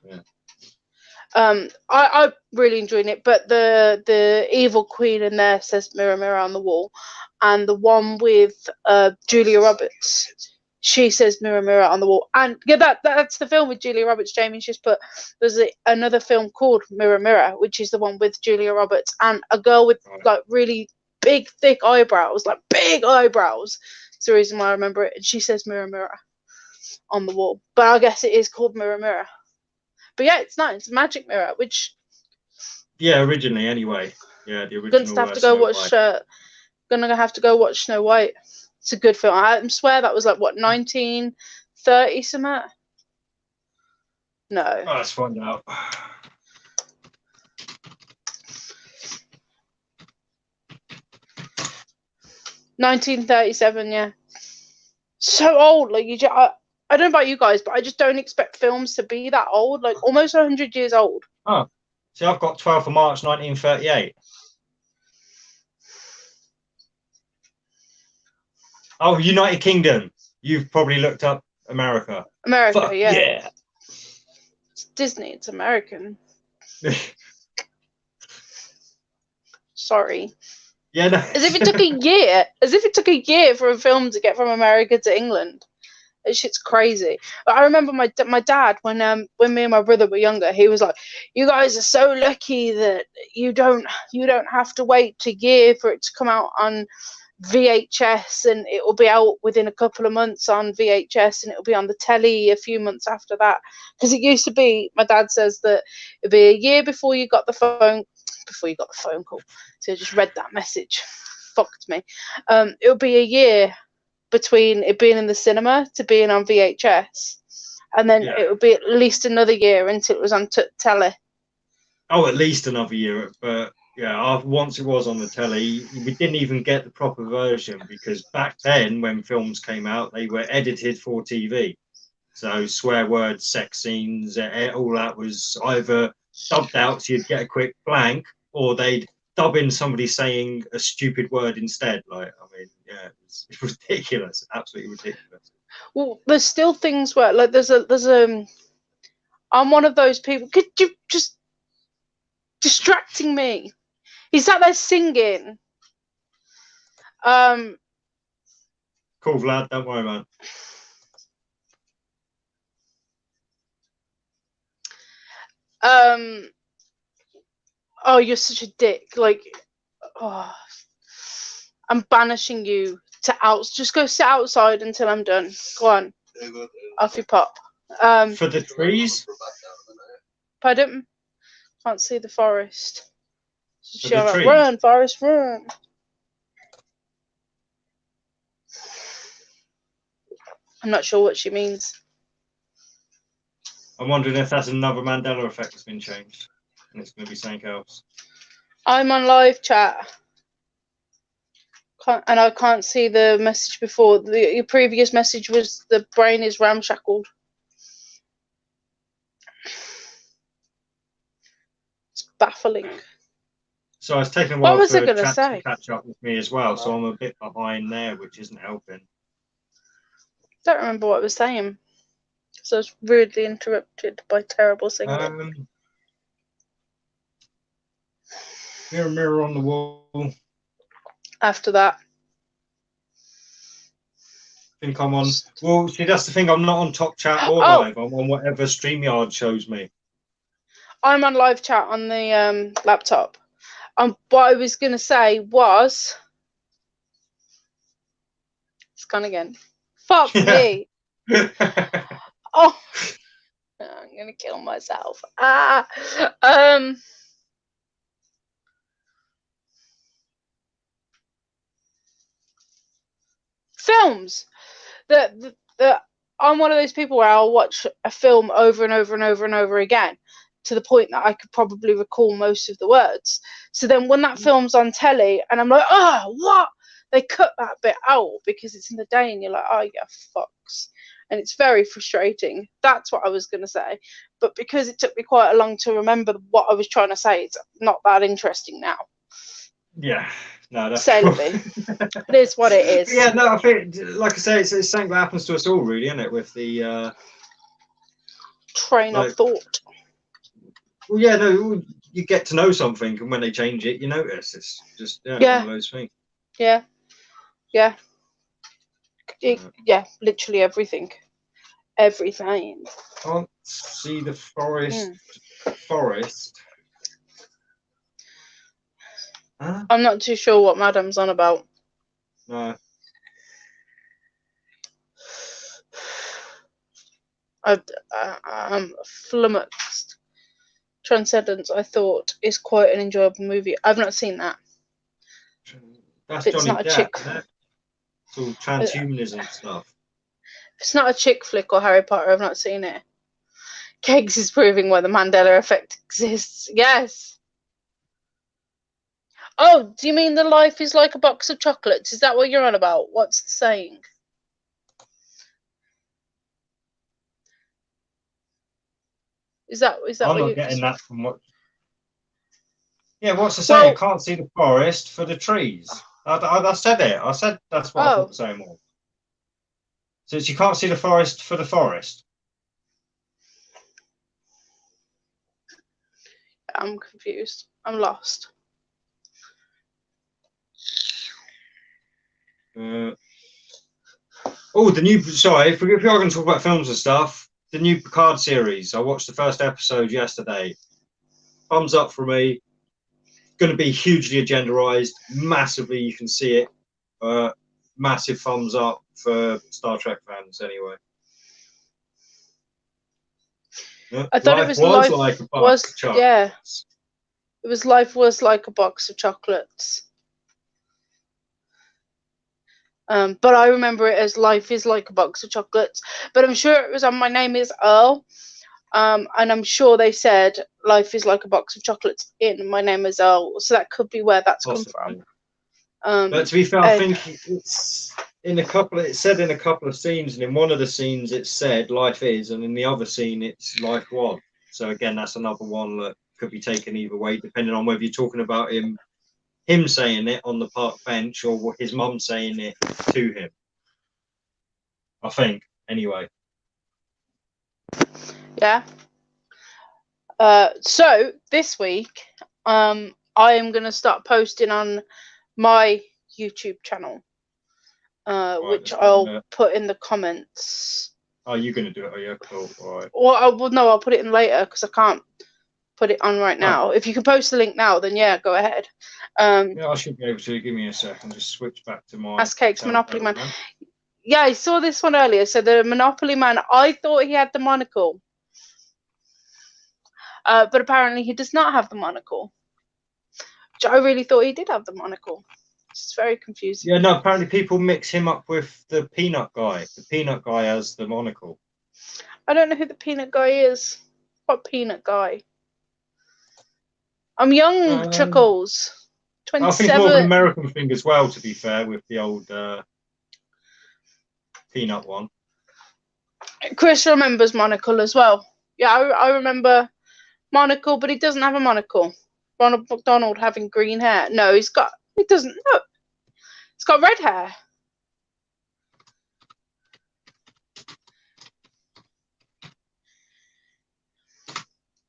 I really enjoying it, but the evil queen in there says Mirror, Mirror on the Wall, and the one with Julia Roberts she says mirror mirror on the wall. And yeah, that's the film with Julia Roberts. Jamie's just put, there's another film called Mirror Mirror, which is the one with Julia Roberts and a girl with like really big thick eyebrows, like big eyebrows. It's the reason why I remember it. And she says mirror mirror on the wall, but I guess it is called Mirror Mirror. But yeah, it's nice. Magic Mirror, which originally anyway. Yeah, the original. Gonna have to go watch. Gonna have to go watch Snow White. It's a good film. I swear that was like what 1930 something. No. Oh, let's find out. 1937. Yeah. So old. Like I don't know about you guys, but I just don't expect films to be that old. Like almost 100 years old. Oh, see, I've got 12th of March 1938. Oh, United Kingdom. You've probably looked up America. America, Fuck yeah. It's Disney. It's American. Sorry. Yeah, no. As if it took a year. As if it took a year for a film to get from America to England. That shit's crazy. But I remember my dad when me and my brother were younger, he was like, "You guys are so lucky that you don't have to wait a year for it to come out on VHS, and it will be out within a couple of months on VHS, and it'll be on the telly a few months after that." Because it used to be, my dad says that it'd be a year before you got the phone call. So I just read that message. Fucked me. It would be a year between it being in the cinema to being on VHS, and then it would be at least another year until it was on telly. Oh, at least another year, but yeah, once it was on the telly, we didn't even get the proper version, because back then when films came out, they were edited for TV. So swear words, sex scenes, all that was either dubbed out, so you'd get a quick blank, or they'd dub in somebody saying a stupid word instead. Like, I mean, yeah, it's ridiculous, absolutely ridiculous. Well, there's still things where, like, there's I'm one of those people. Could you just distracting me? He's sat there singing. Cool, Vlad, don't worry, man. Oh, you're such a dick. Like, oh, I'm banishing you to just go sit outside until I'm done. Go on. Off you pop. For the trees? Pardon? Can't see the forest. The Run, Forest, run. I'm not sure what she means. I'm wondering if that's another Mandela effect that's been changed, and it's going to be something else. I'm on live chat. And I can't see the message before. Your previous message was the brain is ramshackled. It's baffling. So it's taken a while for chat to catch up with me as well, so I'm a bit behind there, which isn't helping. Don't remember what I was saying. So I was rudely interrupted by terrible singing. Mirror, mirror on the wall. After that, I think I'm on. Well, see, that's the thing. I'm not on Top Chat or live. I'm on whatever StreamYard shows me. I'm on live chat on the laptop. What I was going to say was, it's gone again. Fuck me. Oh, I'm gonna kill myself. Films. I'm one of those people where I'll watch a film over and over and over and over again, to the point that I could probably recall most of the words. So then when that film's on telly and I'm like, oh, what? They cut that bit out because it's in the day, and you're like, oh, yeah, fucks. And it's very frustrating. That's what I was going to say. But because it took me quite a long to remember what I was trying to say, it's not that interesting now. Yeah, no, that's It is what it is. Yeah, no, I think, like I say, it's something that happens to us all, really, isn't it? With the train of thought. Well, yeah, no, you get to know something, and when they change it, you notice. It's just one of those things. Yeah. Yeah, literally everything. Everything. Can't see the forest. Huh? I'm not too sure what Madam's on about. No. I'm flummoxed. Transcendence, I thought, is quite an enjoyable movie. I've not seen that. That's It's Johnny not a Depp, chick. isn't it? It's all transhumanism stuff. If it's not a chick flick or Harry Potter, I've not seen it. Kegs is proving why the Mandela effect exists. Yes. Oh, do you mean the life is like a box of chocolates? Is that what you're on about? What's the saying? Is that I'm what not you... getting that from what. Yeah, what's the saying? Well, Can't see the forest for the trees. I said it. I said that's what I thought the saying was. So you can't see the forest for the forest. I'm confused. I'm lost. Oh, the new. Sorry, if we are going to talk about films and stuff, the new Picard series. I watched the first episode yesterday. Thumbs up for me. Going to be hugely agenderized, massively. You can see it. Massive thumbs up for Star Trek fans, anyway. I thought it was life like a box of chocolates. Yeah. It was life was like a box of chocolates. But I remember it as life is like a box of chocolates. But I'm sure it was on My Name is Earl. And I'm sure they said life is like a box of chocolates in My Name is Earl. So that could be where that's come from. But to be fair, I think it's in a couple. It said in a couple of scenes, and in one of the scenes it said life is, and in the other scene it's life was. So again, that's another one that could be taken either way, depending on whether you're talking about him saying it on the park bench or his mum saying it to him. I think anyway. Yeah. So this week, I am going to start posting on my YouTube channel, which I'll put in the comments. Oh, you're going to do it? Oh, yeah, cool. All right. Well, no, I'll put it in later because I can't put it on right now. If you can post the link now, then yeah, go ahead. Yeah, I should be able to. Give me a second. Just switch back to my. Ask Cakes Monopoly Man. Yeah, I saw this one earlier. So the Monopoly Man, I thought he had the monocle. But apparently he does not have the monocle. Which I really thought he did have the monocle. It's very confusing. Yeah, no, apparently people mix him up with the peanut guy. The peanut guy has the monocle. I don't know who the peanut guy is. What peanut guy? I'm young, Chuckles. 27. I think it's more of an American thing as well, to be fair, with the old peanut one. Chris remembers monocle as well. Yeah, I remember monocle, but he doesn't have a monocle. Ronald McDonald having green hair. No, he doesn't. No. He's got red hair.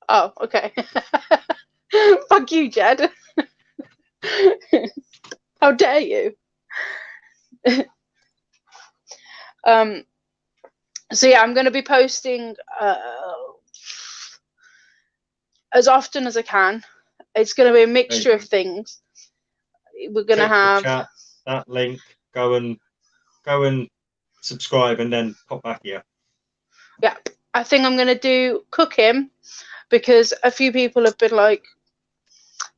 Oh, okay. Fuck you, Jed. How dare you? So yeah, I'm going to be posting as often as I can. It's going to be a mixture of things. We're going to have chat, that link. Go and subscribe, and then pop back here. Yeah, I think I'm going to do cooking because a few people have been like,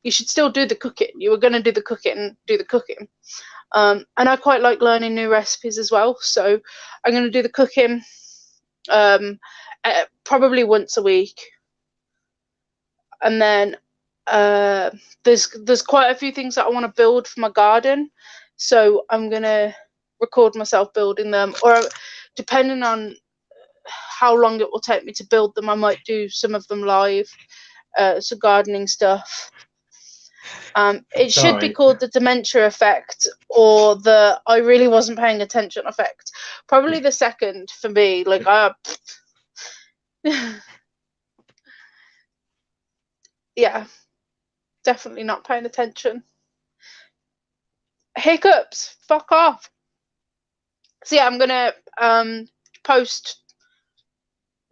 you should still do the cooking. You were going to do the cooking. And I quite like learning new recipes as well. So I'm going to do the cooking probably once a week. And then there's quite a few things that I want to build for my garden. So I'm going to record myself building them. Or depending on how long it will take me to build them, I might do some of them live. So gardening stuff. It should be called the dementia effect or the I really wasn't paying attention effect. Probably the second for me. Like yeah, definitely not paying attention. Hiccups, fuck off. So yeah, I'm gonna post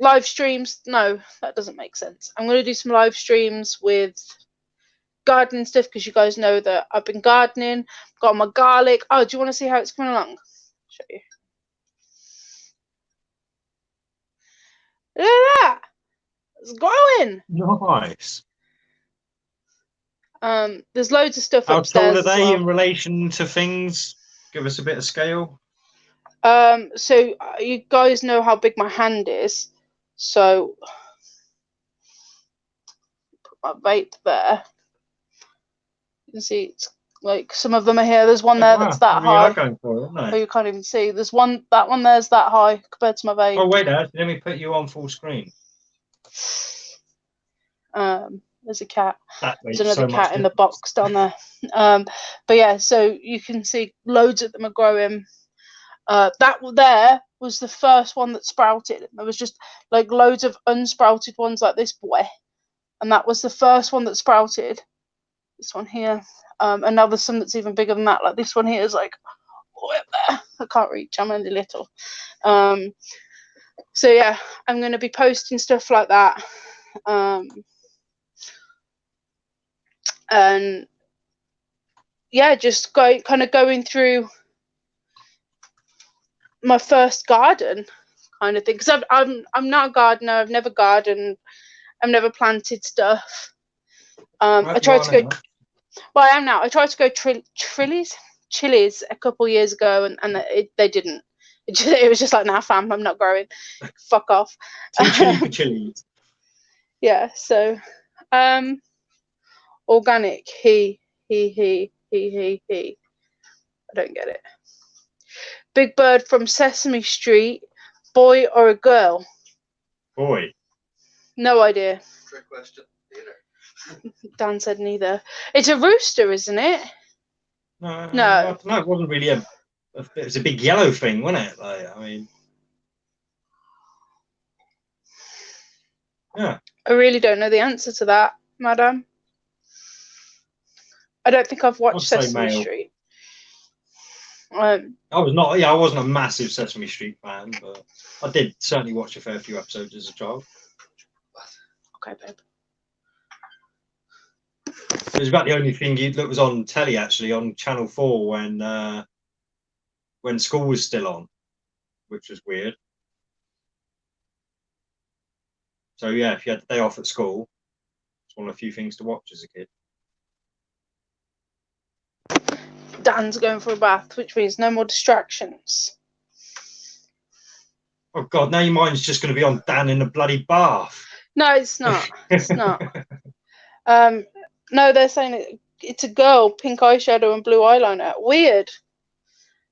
live streams. No, that doesn't make sense. I'm gonna do some live streams with gardening stuff because you guys know that I've been gardening. Got my garlic. Oh, do you want to see how it's coming along? Show you. Look at that. It's growing. Nice. There's loads of stuff How upstairs tall are as they well. in relation to things? Give us a bit of scale. So you guys know how big my hand is. So put my vape there. You can see it's like some of them are here. There's one there that's that We are high. going for it, aren't Oh, they? you can't even see. There's one. That one there's that high compared to my vape. Oh wait, Dad. Let me put you on full screen. There's a cat. That There's makes another so cat much in the box down there. But yeah, so you can see loads of them are growing. That there was the first one that sprouted. There was just like loads of unsprouted ones like this boy, and that was the first one that sprouted. This one here, and now there's some that's even bigger than that. Like this one here is like way up there. I can't reach. I'm only little. So yeah, I'm going to be posting stuff like that. And yeah, just kind of going through my first garden kind of thing, because I'm not a gardener. I've never gardened. I've never planted stuff. I tried to go. Well, I am now. I tried to go chilies a couple years ago, and they didn't. It was just like, nah, fam, I'm not growing. Fuck off. Too chilly for chilies. Yeah. So, organic. He. I don't get it. Big Bird from Sesame Street, boy or a girl? Boy. No idea. Trick question. Dan said neither. It's a rooster, isn't it? No, it wasn't really it was a big yellow thing, wasn't it? Like, I mean, yeah. I really don't know the answer to that, madam. I don't think I've watched Sesame Street. I wasn't a massive Sesame Street fan, but I did certainly watch a fair few episodes as a child. Okay, babe. It was about the only thing that was on telly, actually, on Channel 4 when school was still on, which was weird. So yeah, if you had the day off at school, it's one of the few things to watch as a kid. Dan's going for a bath, which means no more distractions. Oh God, now your mind's just going to be on Dan in a bloody bath. No, it's not. It's not. No, they're saying it's a girl, pink eyeshadow and blue eyeliner. Weird,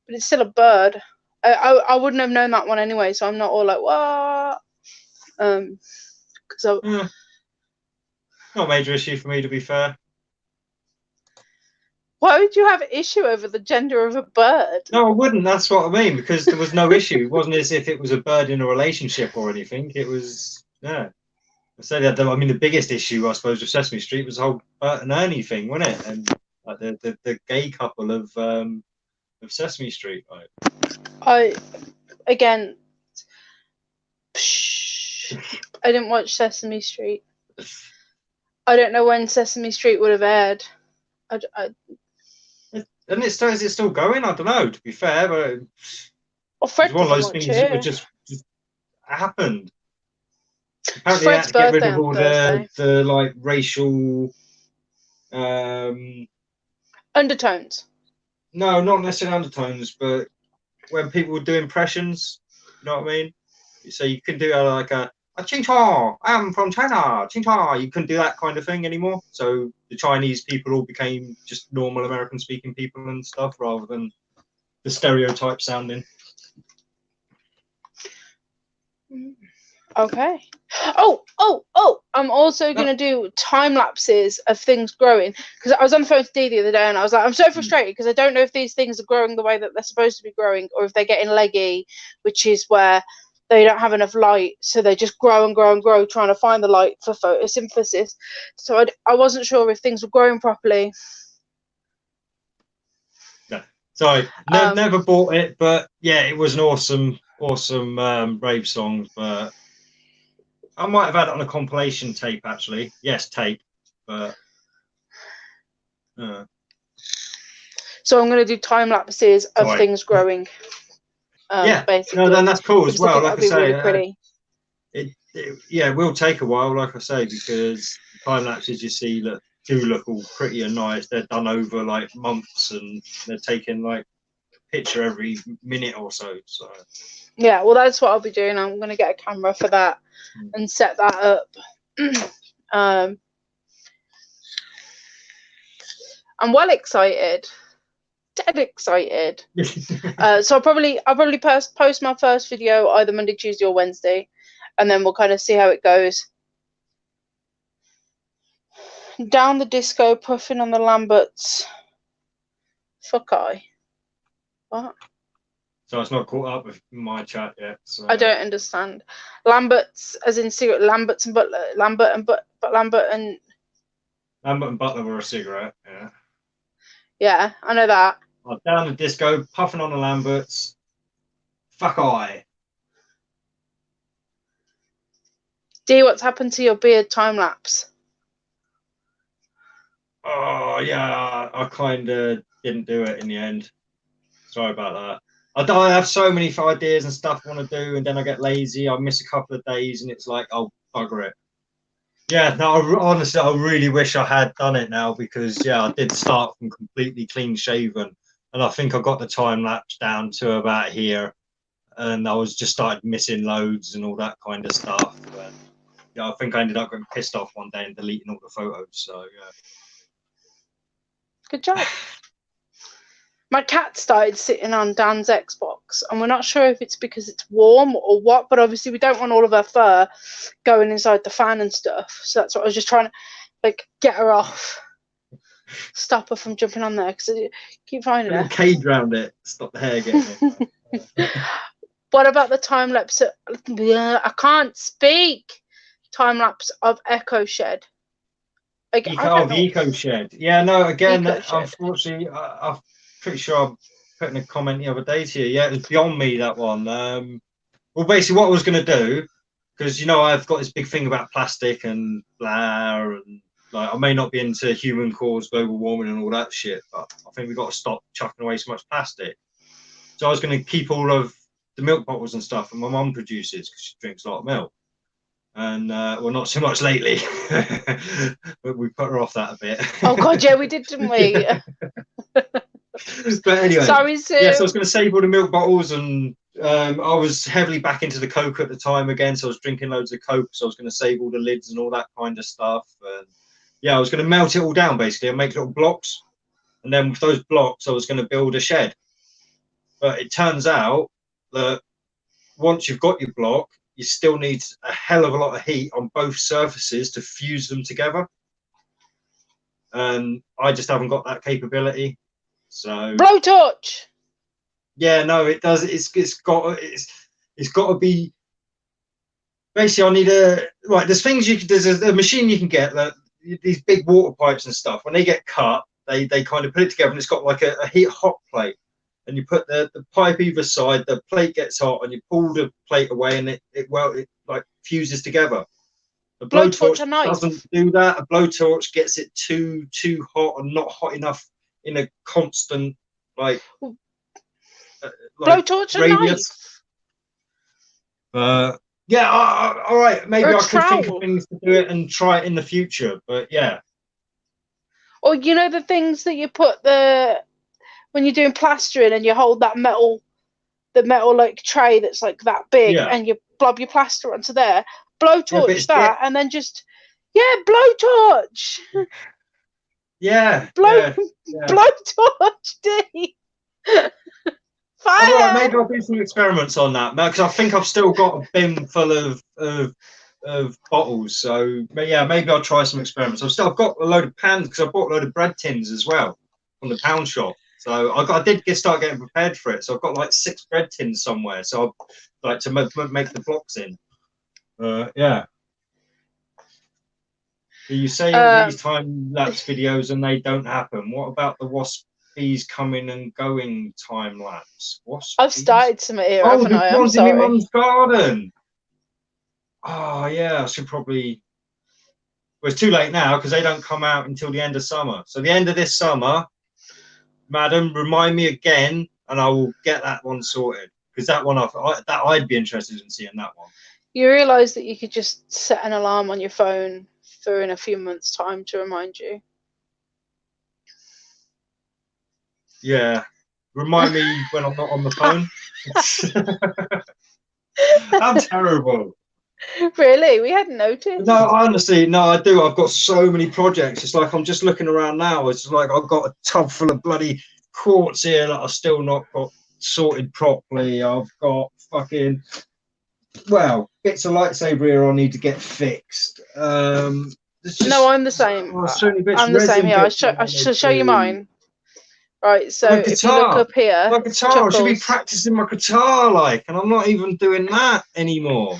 but it's still a bird. I wouldn't have known that one anyway, so I'm not all like what. Because not a major issue for me, to be fair. Why would you have an issue over the gender of a bird? No, I wouldn't. That's what I mean, because there was no issue. It wasn't as if it was a bird in a relationship or anything. It was, yeah. I mean, the biggest issue, I suppose, with Sesame Street was the whole Bert and Ernie thing, wasn't it? And like the gay couple of Sesame Street. Right? I didn't watch Sesame Street. I don't know when Sesame Street would have aired. And is it still going? I don't know, to be fair, but Fred it's one of those things that just happened. Apparently, Fred's they had to get rid of all Thursday. the like racial undertones. No, not necessarily undertones, but when people would do impressions, you know what I mean? So you couldn't do like a Ching Chong, I'm from China, Ching Chong. You couldn't do that kind of thing anymore. So the Chinese people all became just normal American speaking people and stuff rather than the stereotype sounding. Okay. Oh! I'm also going to do time lapses of things growing, because I was on the phone to Dee the other day and I was like, I'm so frustrated because I don't know if these things are growing the way that they're supposed to be growing, or if they're getting leggy, which is where they don't have enough light, so they just grow and grow and grow, trying to find the light for photosynthesis. So I wasn't sure if things were growing properly. No. Sorry, never bought it, but yeah, it was an awesome rave song. But I might have had it on a compilation tape, actually. Yes, tape. But so I'm going to do time lapses of things growing. Yeah, basically. no, then that's cool as well. Like I say, really pretty. It will take a while, like I say, because the time lapses you see do look all pretty and nice. They're done over like months, and they're taking like a picture every minute or so. So yeah, well, that's what I'll be doing. I'm going to get a camera for that and set that up. I'm well excited, dead excited. So I'll probably post my first video either Monday, Tuesday, or Wednesday, and then we'll kind of see how it goes. Down the disco, puffing on the Lamberts. Fuck I. What? So it's not caught up with my chat yet. So. I don't understand. Lamberts, as in cigarette. Lamberts and Butler. Lambert and Lambert and Butler were a cigarette. Yeah. Yeah, I know that. Down the disco, puffing on the Lamberts. Fuck I. D, what's happened to your beard time lapse? Oh yeah, I kind of didn't do it in the end. Sorry about that. I have so many ideas and stuff I want to do, and then I get lazy. I miss a couple of days, and it's like, oh, bugger it. Yeah, no, honestly, I really wish I had done it now, because, yeah, I did start from completely clean shaven, and I think I got the time lapse down to about here, and I was just started missing loads and all that kind of stuff. And, yeah, I think I ended up getting pissed off one day and deleting all the photos. So, yeah. Good job. My cat started sitting on Dan's Xbox, and we're not sure if it's because it's warm or what, but obviously we don't want all of her fur going inside the fan and stuff. So that's what I was just trying to, like, get her off, stop her from jumping on there, because I keep finding her. Cage around it, stop the hair getting in. What about the time lapse? I can't speak. Time lapse of Echo Shed. Like, the Eco Shed. Yeah, no, again, unfortunately, I'm pretty sure I put in a comment the other day to you. Yeah, it was beyond me, that one. Well, basically, what I was going to do, because, you know, I've got this big thing about plastic and blah, and like, I may not be into human caused global warming and all that shit, but I think we've got to stop chucking away so much plastic. So I was going to keep all of the milk bottles and stuff that my mum produces, because she drinks a lot of milk. And well, not so much lately, but we put her off that a bit. Oh god, yeah, we did, didn't we? But anyway, sorry, Sue. Yeah, so I was going to save all the milk bottles, and I was heavily back into the Coke at the time again, so I was drinking loads of Coke, so I was going to save all the lids and all that kind of stuff. And yeah, I was going to melt it all down basically and make little blocks, and then with those blocks, I was going to build a shed. But it turns out that once you've got your block, you still need a hell of a lot of heat on both surfaces to fuse them together. And I just haven't got that capability. So blowtorch. Yeah, no, it does. It's got to be. Basically, I need there's things there's a machine you can get, like these big water pipes and stuff. When they get cut, they kind of put it together, and it's got like a hot plate. And you put the pipe either side, the plate gets hot, and you pull the plate away, and it like fuses together. A blowtorch doesn't do that. A blowtorch gets it too hot and not hot enough in a constant blowtorch radius. Yeah, all right. Maybe I could think of things to do it and try it in the future. But yeah. Or you know the things that you put when you're doing plastering, and you hold that metal like tray that's like that big, and you blob your plaster onto there, blowtorch and then just blowtorch. Blowtorch, D. Fire. Right, maybe I'll do some experiments on that, because I think I've still got a bin full of bottles. So yeah, maybe I'll try some experiments. I've got a load of pans, because I bought a load of bread tins as well from the pound shop. So I did start getting prepared for it. So I've got like 6 bread tins somewhere. So I'd like to make the blocks in. Yeah. You say all these time lapse videos and they don't happen. What about the wasp bees coming and going time lapse. What's I've bees? started some here, Oh, haven't the I? I'm ones in my sorry. mum's garden. Oh yeah, I should probably. Well, it's too late now because they don't come out until the end of summer. So the end of this summer, madam, remind me again, and I will get that one sorted. Because that one, I'd be interested in seeing that one. You realise that you could just set an alarm on your phone for in a few months' time to remind you. Yeah, remind me when I'm not on the phone. I'm terrible. Really? We hadn't noticed. No, honestly, no, I do. I've got so many projects. It's like I'm just looking around now. It's like I've got a tub full of bloody quartz here that I've still not got sorted properly. I've got fucking, well, bits of lightsaber here I need to get fixed. Just, No, I'm the same. so many bits, I'm the same here. I bits shall show you mine. Right, so my if you look guitar, up here, my guitar, I should be Chuckles. practicing my guitar, like, and I'm not even doing that anymore.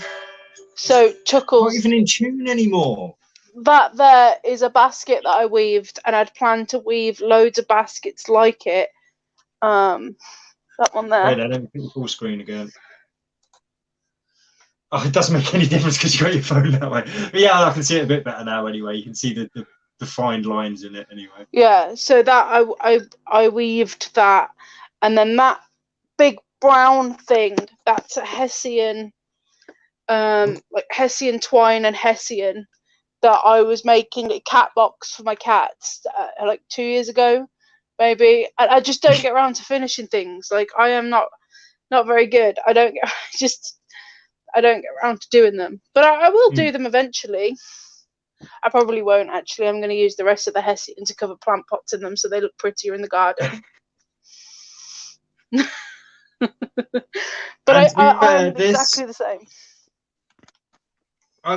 So Not Chuckles, even in tune anymore. that there is a basket that I weaved, and I'd planned to weave loads of baskets like it. That one there. Wait, let me put the full screen again. Oh, it doesn't make any difference because you got your phone that way. But yeah, I can see it a bit better now anyway. You can see the defined lines in it anyway. Yeah, so that I weaved that, and then that big brown thing, that's a Hessian, like Hessian twine and Hessian that I was making a cat box for my cats like 2 years ago, maybe. I just don't get around to finishing things. Like I am not very good. I don't get around to doing them, but I will do them eventually. I probably won't actually. I'm going to use the rest of the Hessian to cover plant pots in them so they look prettier in the garden. But I'm exactly the same. I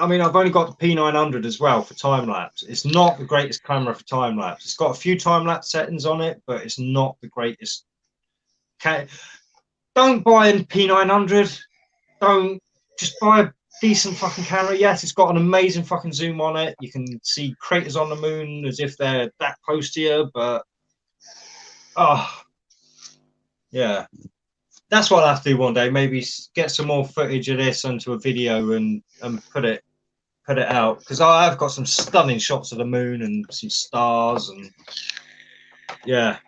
mean, I've only got the P900 as well for time lapse. It's not the greatest camera for time lapse. It's got a few time lapse settings on it, but it's not the greatest. Don't buy a P900. Don't just buy a decent fucking camera. Yes, it's got an amazing fucking zoom on it. You can see craters on the moon as if they're that close to you, but yeah, that's what I'll have to do one day. Maybe get some more footage of this onto a video and put it out, because I have got some stunning shots of the moon and some stars, and yeah.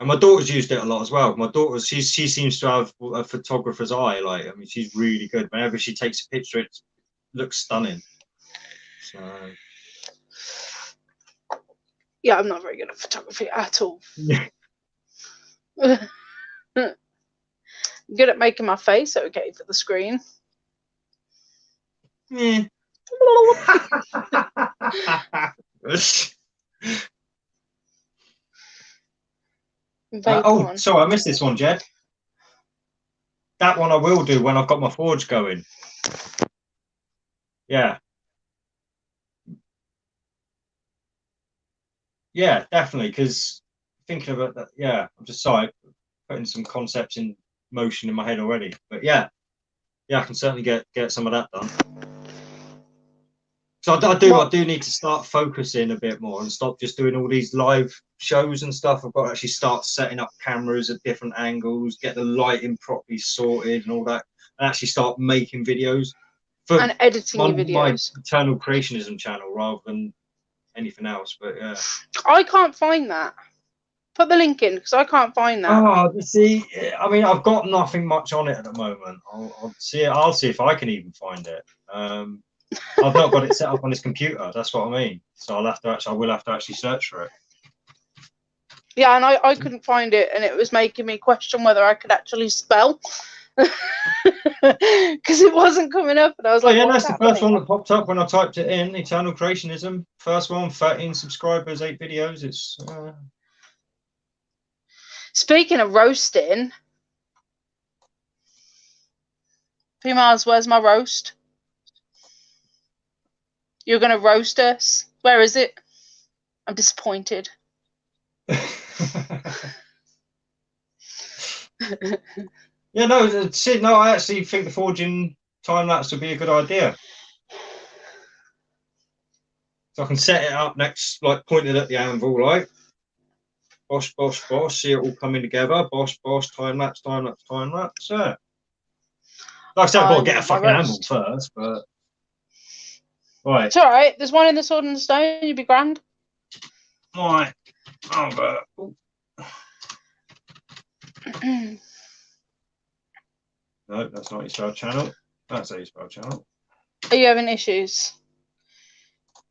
And my daughter's used it a lot as well. My daughter, she seems to have a photographer's eye. Like, I mean, she's really good. Whenever she takes a picture, it looks stunning. So yeah, I'm not very good at photography at all. Good at making my face okay for the screen. Yeah. Sorry, I missed this one, Jed. That one I will do when I've got my forge going. Yeah. Yeah, definitely. Because thinking about that, yeah, I'm just putting some concepts in motion in my head already. But yeah, I can certainly get some of that done. So I do need to start focusing a bit more and stop just doing all these live shows and stuff. I've got to actually start setting up cameras at different angles, get the lighting properly sorted and all that, and actually start making videos and editing your videos. My Eternal Creationism channel rather than anything else. But yeah, I can't find that. Put the link in because I can't find that. Oh, see, I mean, I've got nothing much on it at the moment. I'll see if I can even find it. I've not got it set up on this computer. That's what I mean. So I will have to actually search for it. Yeah, and I couldn't find it, and it was making me question whether I could actually spell because it wasn't coming up, and I was like, yeah, that's the first one that popped up when I typed it in. Eternal Creationism, first one, 13 subscribers, 8 videos. It's. Speaking of roasting, P-Mars, where's my roast? You're going to roast us? Where is it? I'm disappointed. Yeah, no, I actually think the forging time lapse would be a good idea. So I can set it up next, like pointed at the anvil, like bosh, bosh, bosh, see it all coming together, bosh, bosh, time lapse, time lapse, time lapse. Yeah. Like I said, I've got to get a fucking anvil first, but right. It's all right. There's one in the Sword and the Stone. You'd be grand. Right. No, that's not your spell channel. That's a spell channel. Are you having issues?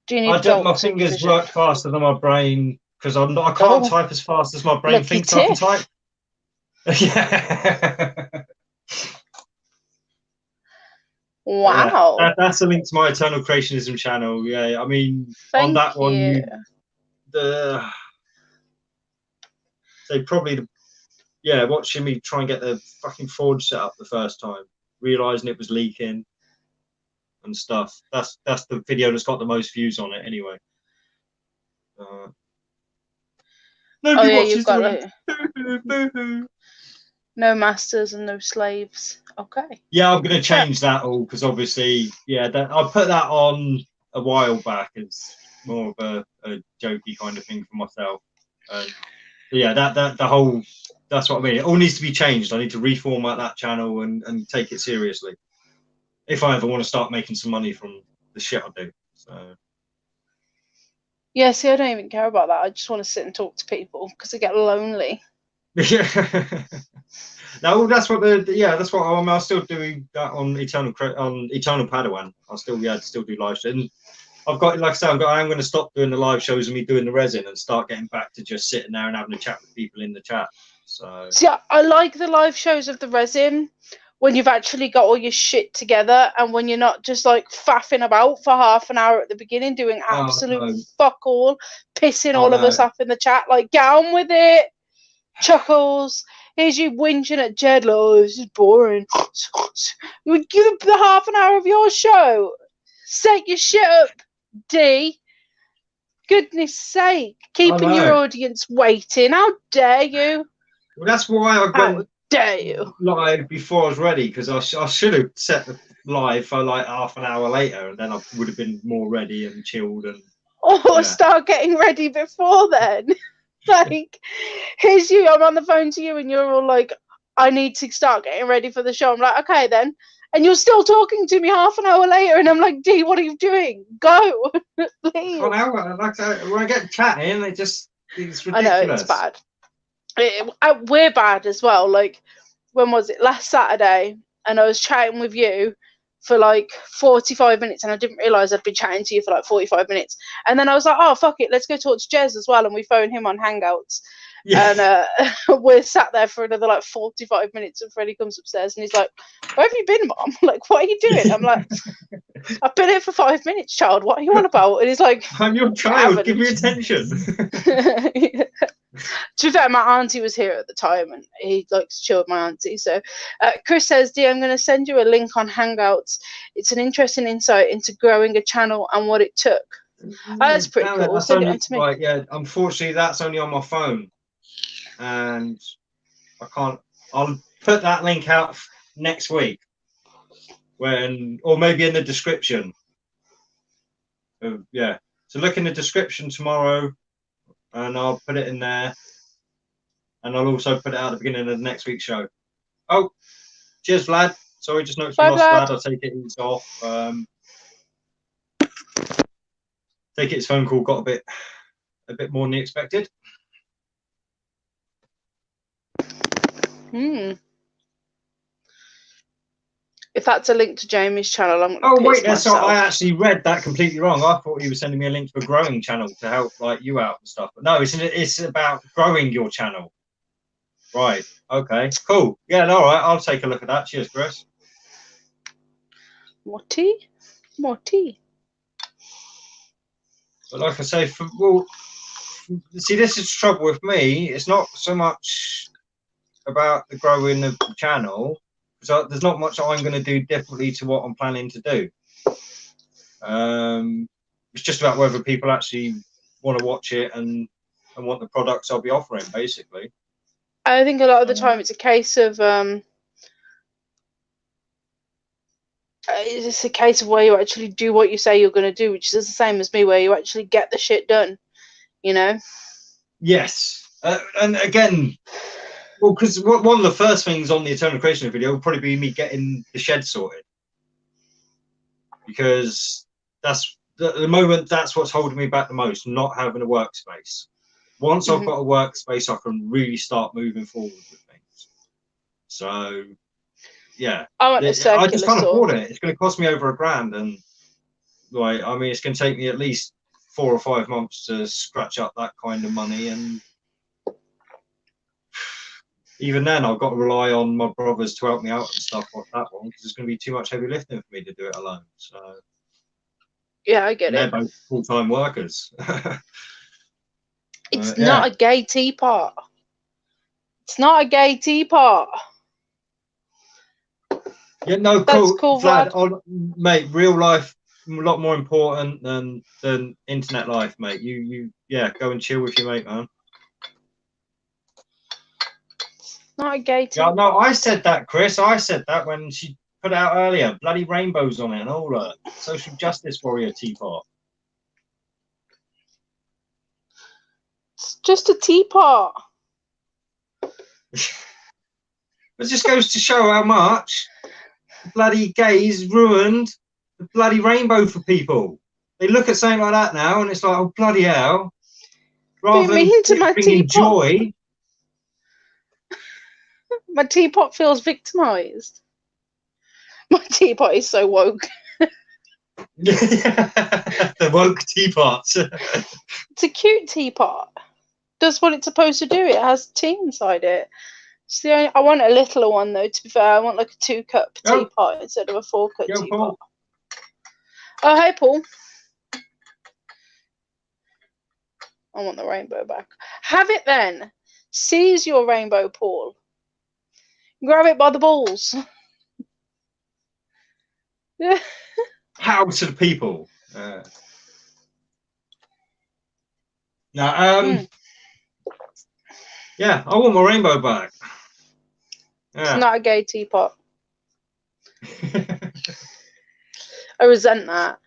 Do you need my fingers work faster than my brain because I can't type as fast as my brain thinks I can type. Yeah. Wow. That's a link to my Eternal Creationism channel. Yeah, I mean, on that one, watching me try and get the fucking forge set up the first time, realizing it was leaking and stuff. That's the video that's got the most views on it anyway. Nobody watches no masters and no slaves. Okay. Yeah, I'm gonna change that all because obviously, I put that on a while back as more of a jokey kind of thing for myself. Yeah, that's what I mean. It all needs to be changed. I need to reformat that channel and take it seriously if I ever want to start making some money from the shit I do. So. Yeah, see, I don't even care about that. I just want to sit and talk to people because I get lonely. Yeah. No, that's what that's what I'm still doing that on Eternal Padawan. I'll still do live shows. And I've got, like I said, I am going to stop doing the live shows and me doing the resin and start getting back to just sitting there and having a chat with people in the chat. So see, I like the live shows of the resin when you've actually got all your shit together and when you're not just like faffing about for half an hour at the beginning doing absolute fuck all, pissing all of us off in the chat, like get on with it. Chuckles. Here's you whinging at Jed, like, oh, this is boring. You would give the half an hour of your show. Set your shit up, D. Goodness sake. Keeping your audience waiting. How dare you? Well, that's why I went dare you? Live before I was ready, because I should have set the live for like half an hour later, and then I would have been more ready and chilled. And start getting ready before then. Like, here's you, I'm on the phone to you, and you're all like, I need to start getting ready for the show. I'm like, okay then. And you're still talking to me half an hour later, and I'm like, D, what are you doing? Go. Please. Well, now, when I get chatting, it's ridiculous. I know, it's bad. We're bad as well. Like, when was it? Last Saturday, and I was chatting with you for like 45 minutes, and I didn't realise I'd been chatting to you for like 45 minutes. And then I was like, oh, fuck it, let's go talk to Jez as well. And we phoned him on Hangouts. Yeah. And we're sat there for another like 45 minutes, and Freddie comes upstairs and he's like, where have you been, Mom? Like, what are you doing? I'm like, I've been here for 5 minutes, child. What are you on about? And he's like, I'm your child. Give me attention. To be fair, my auntie was here at the time, and he likes to chill with my auntie. So Chris says, D, I'm going to send you a link on Hangouts. It's an interesting insight into growing a channel and what it took. That's pretty cool. Send it on to me. Right, yeah, unfortunately, that's only on my phone, and I can't. I'll put that link out next week, or maybe in the description. Yeah, so look in the description tomorrow, and I'll put it in there, and I'll also put it out at the beginning of the next week's show. Oh, cheers, Vlad. Sorry, just noticed we lost Vlad. I'll take it. He's off. Take it. His phone call got a bit more than he expected. If that's a link to Jamie's channel, I'm going to I actually read that completely wrong. I thought he was sending me a link to a growing channel to help like you out and stuff. But no, it's about growing your channel. Right. Okay. Cool. Yeah. All right. I'll take a look at that. Cheers, Chris. Morty. But like I say, see, this is the trouble with me. It's not so much about the growing of the channel. So there's not much I'm going to do differently to what I'm planning to do. It's just about whether people actually want to watch it and want the products I'll be offering, basically. I think a lot of the time it's a case of it's a case of where you actually do what you say you're going to do, which is the same as me, where you actually get the shit done, you know? Yes. And again, well, because one of the first things on the Eternal Creation video will probably be me getting the shed sorted. Because that's the moment, that's what's holding me back the most, not having a workspace. Once I've got a workspace, I can really start moving forward with things. So, yeah. I just can't afford it. It's going to cost me over £1,000. And, like, I mean, it's going to take me at least 4 or 5 months to scratch up that kind of money. And even then, I've got to rely on my brothers to help me out and stuff like that one, because there's going to be too much heavy lifting for me to do it alone. So, yeah, I get it. They're both full-time workers. It's not a gay teapot. It's not a gay teapot. Yeah, no, That's cool, Vlad. Mate, real life a lot more important than internet life, mate. You go and chill with your mate, man. Not a gay teapot. Yeah, no, I said that, Chris. I said that when she put it out earlier. Bloody rainbows on it and all that. Social justice warrior teapot. It's just a teapot. It just goes to show how much the bloody gays ruined the bloody rainbow for people. They look at something like that now and it's like, oh, bloody hell. Rather than bringing joy. My teapot feels victimized. My teapot is so woke. The woke teapot. It's a cute teapot. Does what it's supposed to do. It has tea inside it. It's the only, I want a littler one though, to be fair. I want like a 2-cup teapot instead of a 4-cup teapot. Paul. Oh, hey, Paul. I want the rainbow back. Have it then. Seize your rainbow, Paul. Grab it by the balls. How to the people. Yeah, I want my rainbow back. Yeah. It's not a gay teapot. I resent that.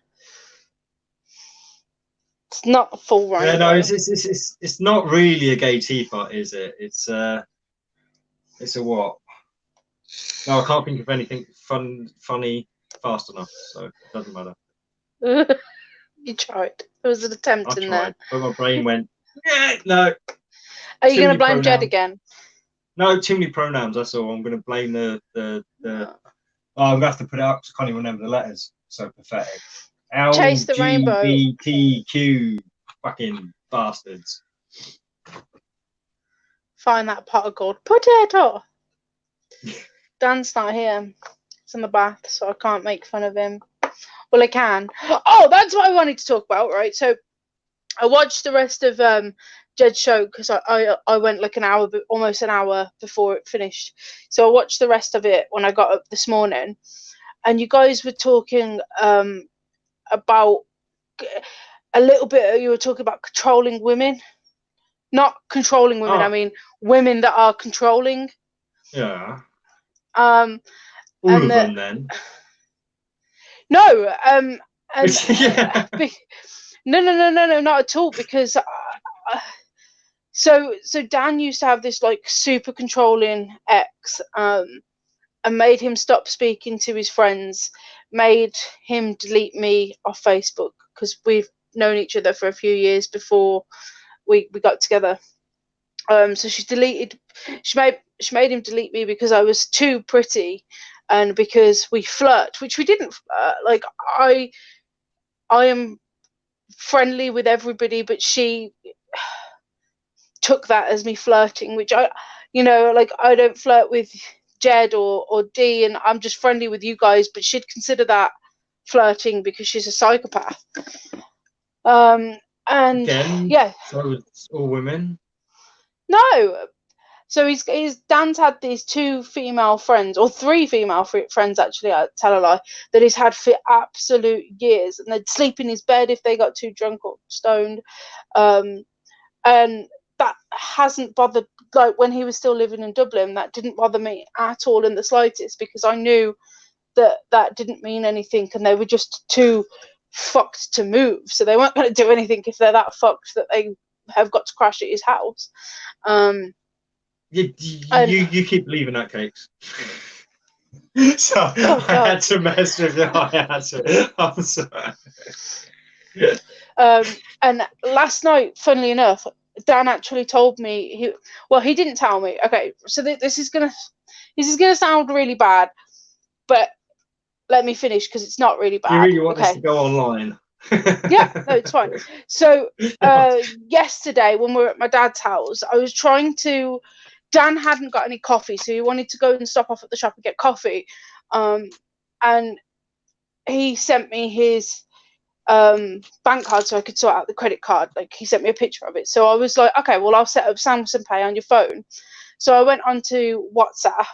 It's not a full rainbow. Yeah, no, it's not really a gay teapot, is it? It's a what? No, I can't think of anything funny fast enough, so it doesn't matter. You tried. There was an attempt in there. But my brain went, yeah, no. Are you going to blame Jed again? No, too many pronouns, that's all. I'm going to blame the I'm going to have to put it up because I can't even remember the letters. So pathetic. Chase the rainbow. LGBTQ fucking bastards. Find that pot of gold. Potato! Dan's not here. He's in the bath, so I can't make fun of him. Well, I can. Oh, that's what I wanted to talk about, right? So I watched the rest of Jed's show because I went like almost an hour before it finished. So I watched the rest of it when I got up this morning, and you guys were talking about a little bit. You were talking about controlling women, not controlling women. I mean women that are controlling. Yeah. All of them then. No. And yeah. No, not at all. Because so Dan used to have this like super controlling ex, and made him stop speaking to his friends, made him delete me off Facebook because we've known each other for a few years before we got together. So she made him delete me because I was too pretty, and because we flirt, which we didn't. Like I am friendly with everybody, but she took that as me flirting, which I don't flirt with Jed or Dee, and I'm just friendly with you guys, but she'd consider that flirting because she's a psychopath. And again, yeah, so it's all women. No, so he's Dan's had these 2 female friends, or 3 female friends actually. I tell a lie, that he's had for absolute years, and they'd sleep in his bed if they got too drunk or stoned, and that hasn't bothered. Like when he was still living in Dublin, that didn't bother me at all in the slightest, because I knew that didn't mean anything, and they were just too fucked to move, so they weren't going to do anything if they're that fucked that they have got to crash at his house. You keep leaving that, Cakes. So Oh, I had to mess with you. I'm sorry. And last night, funnily enough, Dan actually told me he didn't tell me. Okay, so this is gonna sound really bad, but let me finish because it's not really bad. You really want this to go online? Yeah, no, it's fine. So yesterday when we were at my dad's house, I was trying to. Dan hadn't got any coffee, so he wanted to go and stop off at the shop and get coffee. And he sent me his bank card so I could sort out the credit card. Like, he sent me a picture of it. So I was like, okay, well, I'll set up Samsung Pay on your phone. So I went onto WhatsApp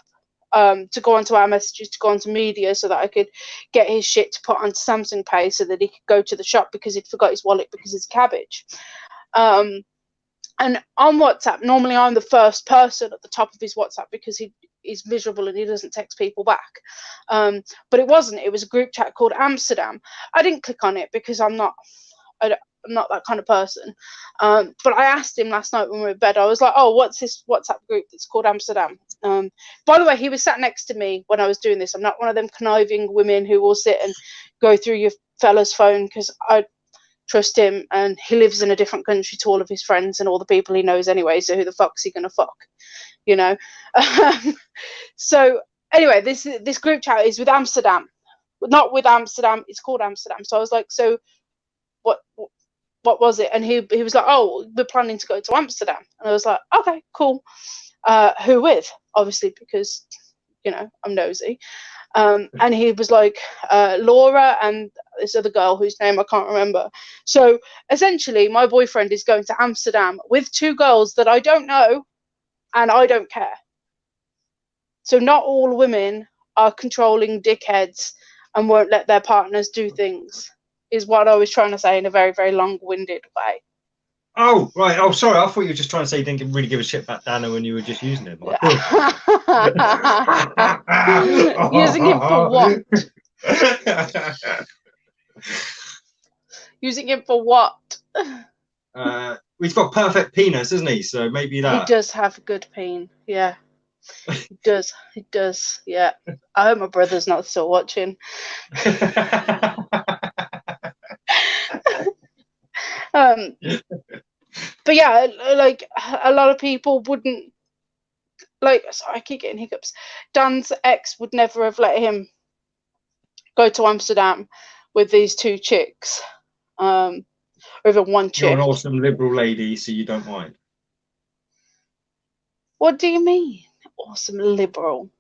to go onto our messages, to go onto media, so that I could get his shit to put onto Samsung Pay so that he could go to the shop because he'd forgot his wallet because it's cabbage. And on WhatsApp, normally I'm the first person at the top of his WhatsApp because he's miserable and he doesn't text people back. But it wasn't. It was a group chat called Amsterdam. I didn't click on it because I'm not that kind of person. But I asked him last night when we were in bed. I was like, oh, what's this WhatsApp group that's called Amsterdam? By the way, he was sat next to me when I was doing this. I'm not one of them conniving women who will sit and go through your fella's phone, because I trust him, and he lives in a different country to all of his friends and all the people he knows anyway, so who the fuck's he gonna fuck, you know? So anyway, this group chat is with Amsterdam, not with Amsterdam, it's called Amsterdam. So I was like, so what was it? And he was like, oh, we're planning to go to Amsterdam. And I was like, okay, cool. Who with? Obviously, because, you know, I'm nosy. And he was like, Laura and this other girl whose name I can't remember. So essentially, my boyfriend is going to Amsterdam with two girls that I don't know, and I don't care. So not all women are controlling dickheads and won't let their partners do things, is what I was trying to say in a very, very long-winded way. Oh, right. Oh, sorry. I thought you were just trying to say you didn't really give a shit about Dano when you were just using him. Using him for what? Using him for what? He's got perfect penis, isn't he? So maybe that. He does have a good peen. Yeah. He does. He does. Yeah. I hope my brother's not still watching. But yeah, like, a lot of people wouldn't, like, sorry, I keep getting hiccups. Dan's ex would never have let him go to Amsterdam with these two chicks, or even one chick. You're an awesome liberal lady, so you don't mind. What do you mean, awesome liberal?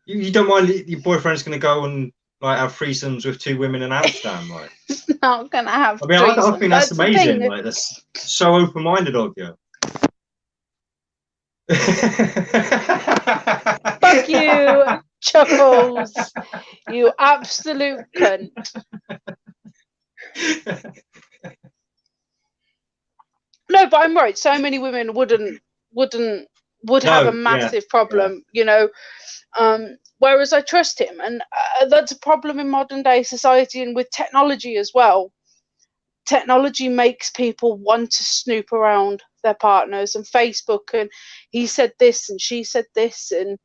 You don't mind your boyfriend's going to go and like have threesomes with two women in Amsterdam, like? It's not gonna have. I mean, I think that's amazing. The like, that's so open-minded of you. Fuck you, Chuckles. You absolute cunt. No, but I'm right. So many women would have a massive problem, you know. Whereas I trust him, and that's a problem in modern day society and with technology as well. Technology makes people want to snoop around their partners, and Facebook, and he said this and she said this, and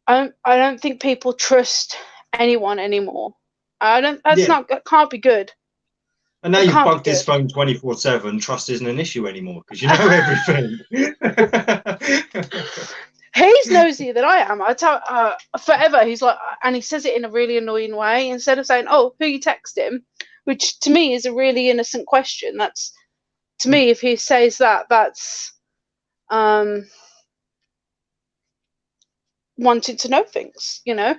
I don't think people trust anyone anymore. That can't be good. And now you've bugged his phone 24/7. Trust isn't an issue anymore because you know everything. He's nosier than I am. I tell forever. He's like, and he says it in a really annoying way. Instead of saying, "Oh, who you text him," which to me is a really innocent question. That's, to me, if he says that, that's wanting to know things, you know.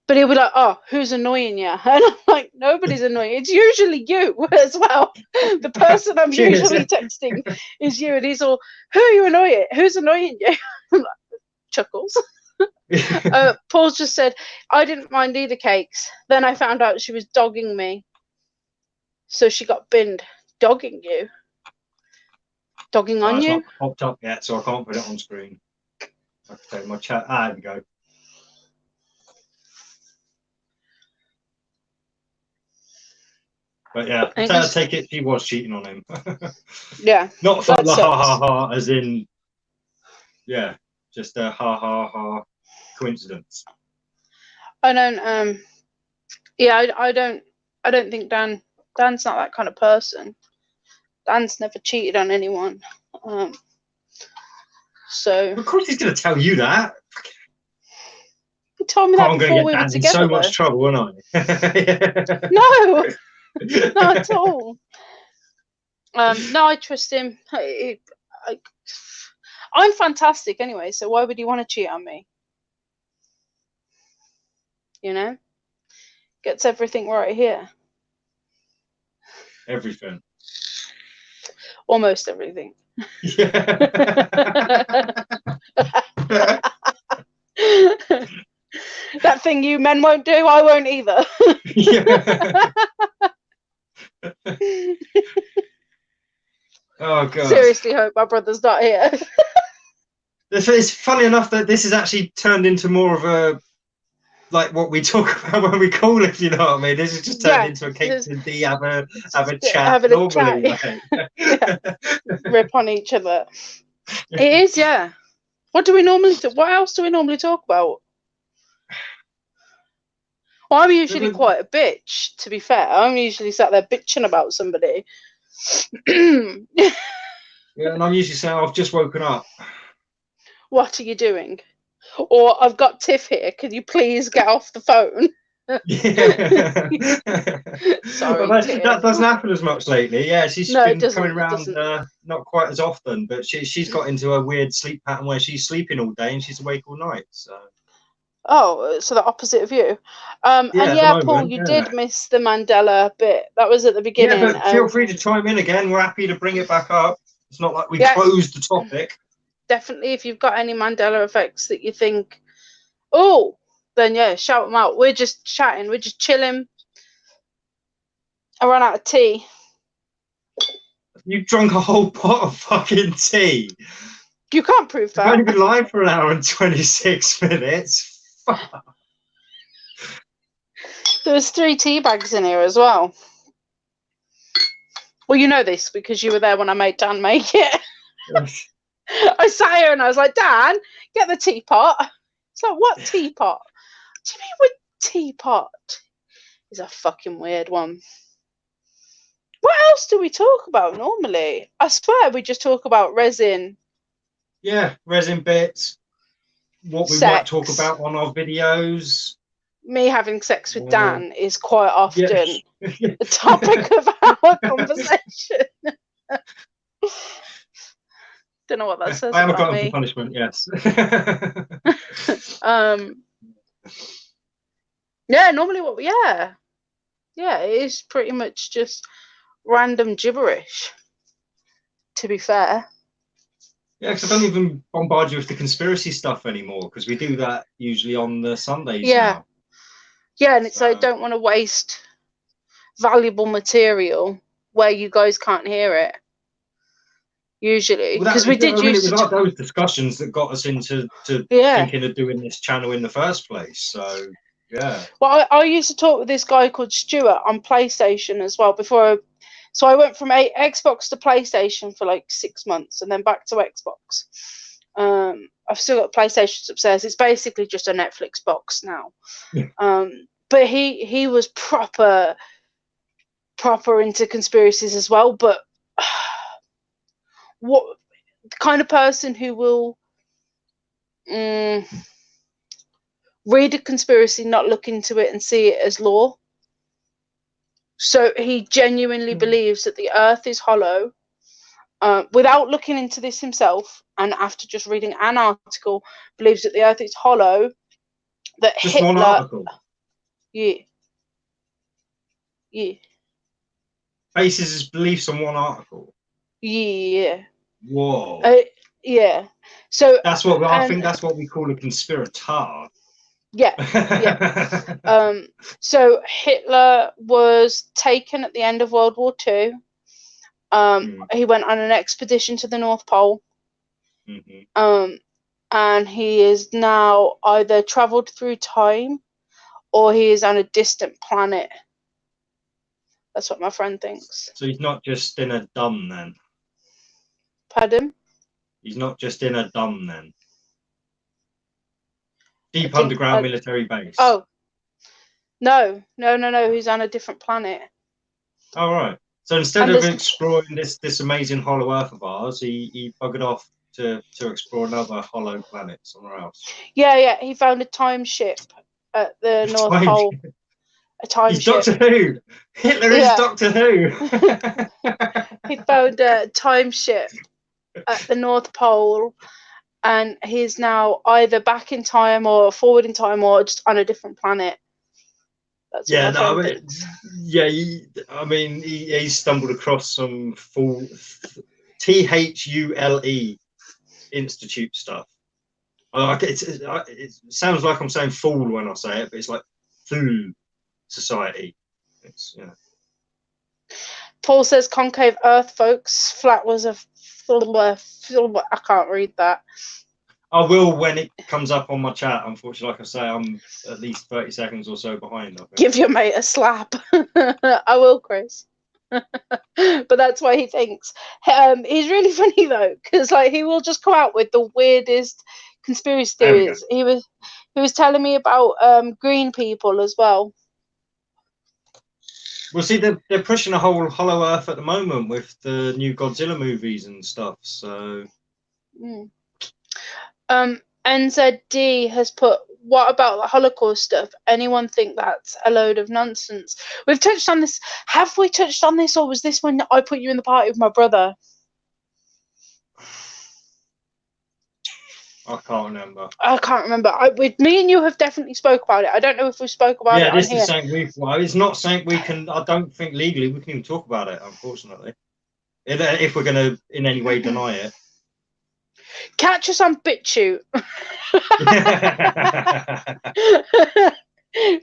But he'll be like, "Oh, who's annoying you?" And I'm like, "Nobody's annoying. It's usually you as well. The person I'm usually texting is you." And he's all, "Who are you annoying? Who's annoying you?" I'm like, Chuckles. Paul just said, I didn't mind either, Cakes. Then I found out she was dogging me. So she got binned. Dogging you? Dogging on you? It's not popped up yet, so I can't put it on screen. Like I say, my chat. There we go. But yeah, And I take it he was cheating on him. yeah, Not for that the ha sucks. ha ha, as in, yeah, just a ha ha ha coincidence. I don't. Yeah, I don't think Dan's not that kind of person. Dan's never cheated on anyone. So Of course, he's going to tell you that. he told me that I'm going to before get we were Dan in together. so much trouble, aren't I? No, not at all. No, I trust him. I'm fantastic anyway, so why would he want to cheat on me? You know, gets everything right here. Everything. Almost everything. Yeah. That thing you men won't do, I won't either. Yeah. Oh god. Seriously, hope my brother's not here. It's funny enough that this has actually turned into more of a like what we talk about when we call it. You know what I mean? This has just turned into a cake and D have a chat having normally. a chat. Yeah. Rip on each other. It is, yeah. What else do we normally talk about? Well, I'm usually quite a bitch, to be fair. I'm usually sat there bitching about somebody. Yeah, and I'm usually saying I've just woken up. What are you doing? Or I've got Tiff here. Can you please get off the phone? Yeah. Sorry, well, Tiff. that doesn't happen as much lately. Yeah, she's been coming around doesn't. Not quite as often, but she's got into a weird sleep pattern where she's sleeping all day and she's awake all night. So. Oh, so the opposite of you. Yeah, and at the yeah, moment, Paul, you did miss the Mandela bit. That was at the beginning. Yeah, but feel free to chime in again. We're happy to bring it back up. It's not like we closed the topic. Definitely, if you've got any Mandela effects that you think, oh, then yeah, shout them out. We're just chatting. We're just chilling. I ran out of tea. You drunk a whole pot of fucking tea. You can't prove that. I've only been live for an hour and 26 minutes. There was 3 tea bags in here as well. Well, you know this because you were there when I made Dan make it. I sat here and I was like, Dan, get the teapot. It's like, what teapot? What do you mean with teapot? It's a fucking weird one. What else do we talk about normally? I swear we just talk about resin. Yeah, resin bits. What we might talk about on our videos. Me having sex with Dan is quite often the topic of our conversation. Don't know what that says. I am a about glutton me. for punishment, yes. Yeah, normally it is pretty much just random gibberish, to be fair. Yeah, because I don't even bombard you with the conspiracy stuff anymore, because we do that usually on the Sundays now. Yeah, and it's I don't want to waste valuable material where you guys can't hear it. Usually, because we did it was like those discussions that got us into thinking of doing this channel in the first place. So yeah. Well, I used to talk with this guy called Stuart on PlayStation as well before. So I went from Xbox to PlayStation for like 6 months and then back to Xbox. I've still got PlayStations upstairs. It's basically just a Netflix box now. Yeah. But he was proper into conspiracies as well. But what the kind of person who will read a conspiracy, not look into it and see it as law. So he genuinely believes that the earth is hollow without looking into this himself, and after just reading an article, believes that the earth is hollow, that just Hitler... one article? Yeah. Bases his beliefs on one article? Yeah. Whoa. Yeah. So that's what I think that's what we call a conspirator. Yeah. So Hitler was taken at the end of World War II. He went on an expedition to the North Pole. And he is now either traveled through time or he is on a distant planet That's what my friend thinks. So he's not just in a dumb then. Pardon? He's not just in a dumb then. Deep think- underground military base. Oh. No. He's on a different planet. All right. So instead And of there's- exploring this amazing hollow Earth of ours, he buggered off to explore another hollow planet somewhere else. Yeah. He found a time ship at the North Time Pole. A time He's ship. Doctor Who. Hitler is Yeah. Doctor Who. He found a time ship at the North Pole, and he's now either back in time or forward in time or just on a different planet. That's what Yeah, my no, friend I mean, thinks. yeah. He stumbled across some full THULE Institute stuff. It sounds like I'm saying fool when I say it, but it's like Thule Society. It's, you know. Paul says concave Earth, folks. Flat was a. I can't read that. I will when it comes up on my chat. Unfortunately, like I say, I'm at least 30 seconds or so behind. I think. Give your mate a slap. I will, Chris. But that's why he thinks. He's really funny though, because like he will just come out with the weirdest conspiracy theories. He was telling me about green people as well. Well, see, they're pushing a whole Hollow Earth at the moment with the new Godzilla movies and stuff. So, NZD has put, what about the Holocaust stuff? Anyone think that's a load of nonsense? We've touched on this. Have we touched on this, or was this when I put you in the party with my brother? I can't remember. I can't remember. Me and you have definitely spoke about it. I don't know if we spoke about it on this here. is something it's not something we can. I don't think legally we can even talk about it. Unfortunately, if we're going to in any way deny it. Catch us on BitChute.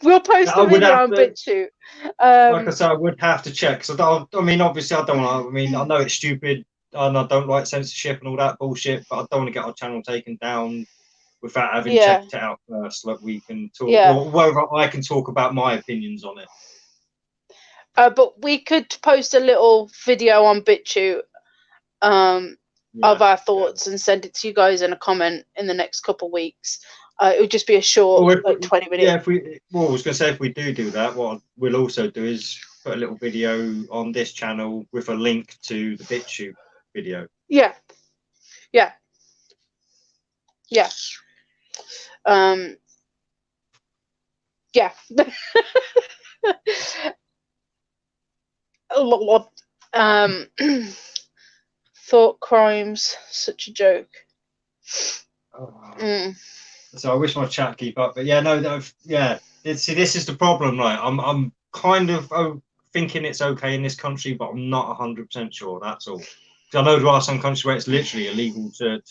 We'll post the video on BitChute. Like I said, I would have to check. Because obviously, I don't want to. I mean, I know it's stupid, and I don't like censorship and all that bullshit. But I don't want to get our channel taken down without having checked it out first. Like we can talk, or whether I can talk about my opinions on it. But we could post a little video on BitChute. Of our thoughts and send it to you guys in a comment in the next couple of weeks. It would just be a short, 20 minutes. Yeah, I was going to say, if we do that, what we'll also do is put a little video on this channel with a link to the BitChute video. Yeah. Thought crimes, such a joke. So I wish my chat keep up, but see, this is the problem, right? I'm kind of thinking it's okay in this country, but I'm not 100% sure. That's all. Because I know there are some countries where it's literally illegal to.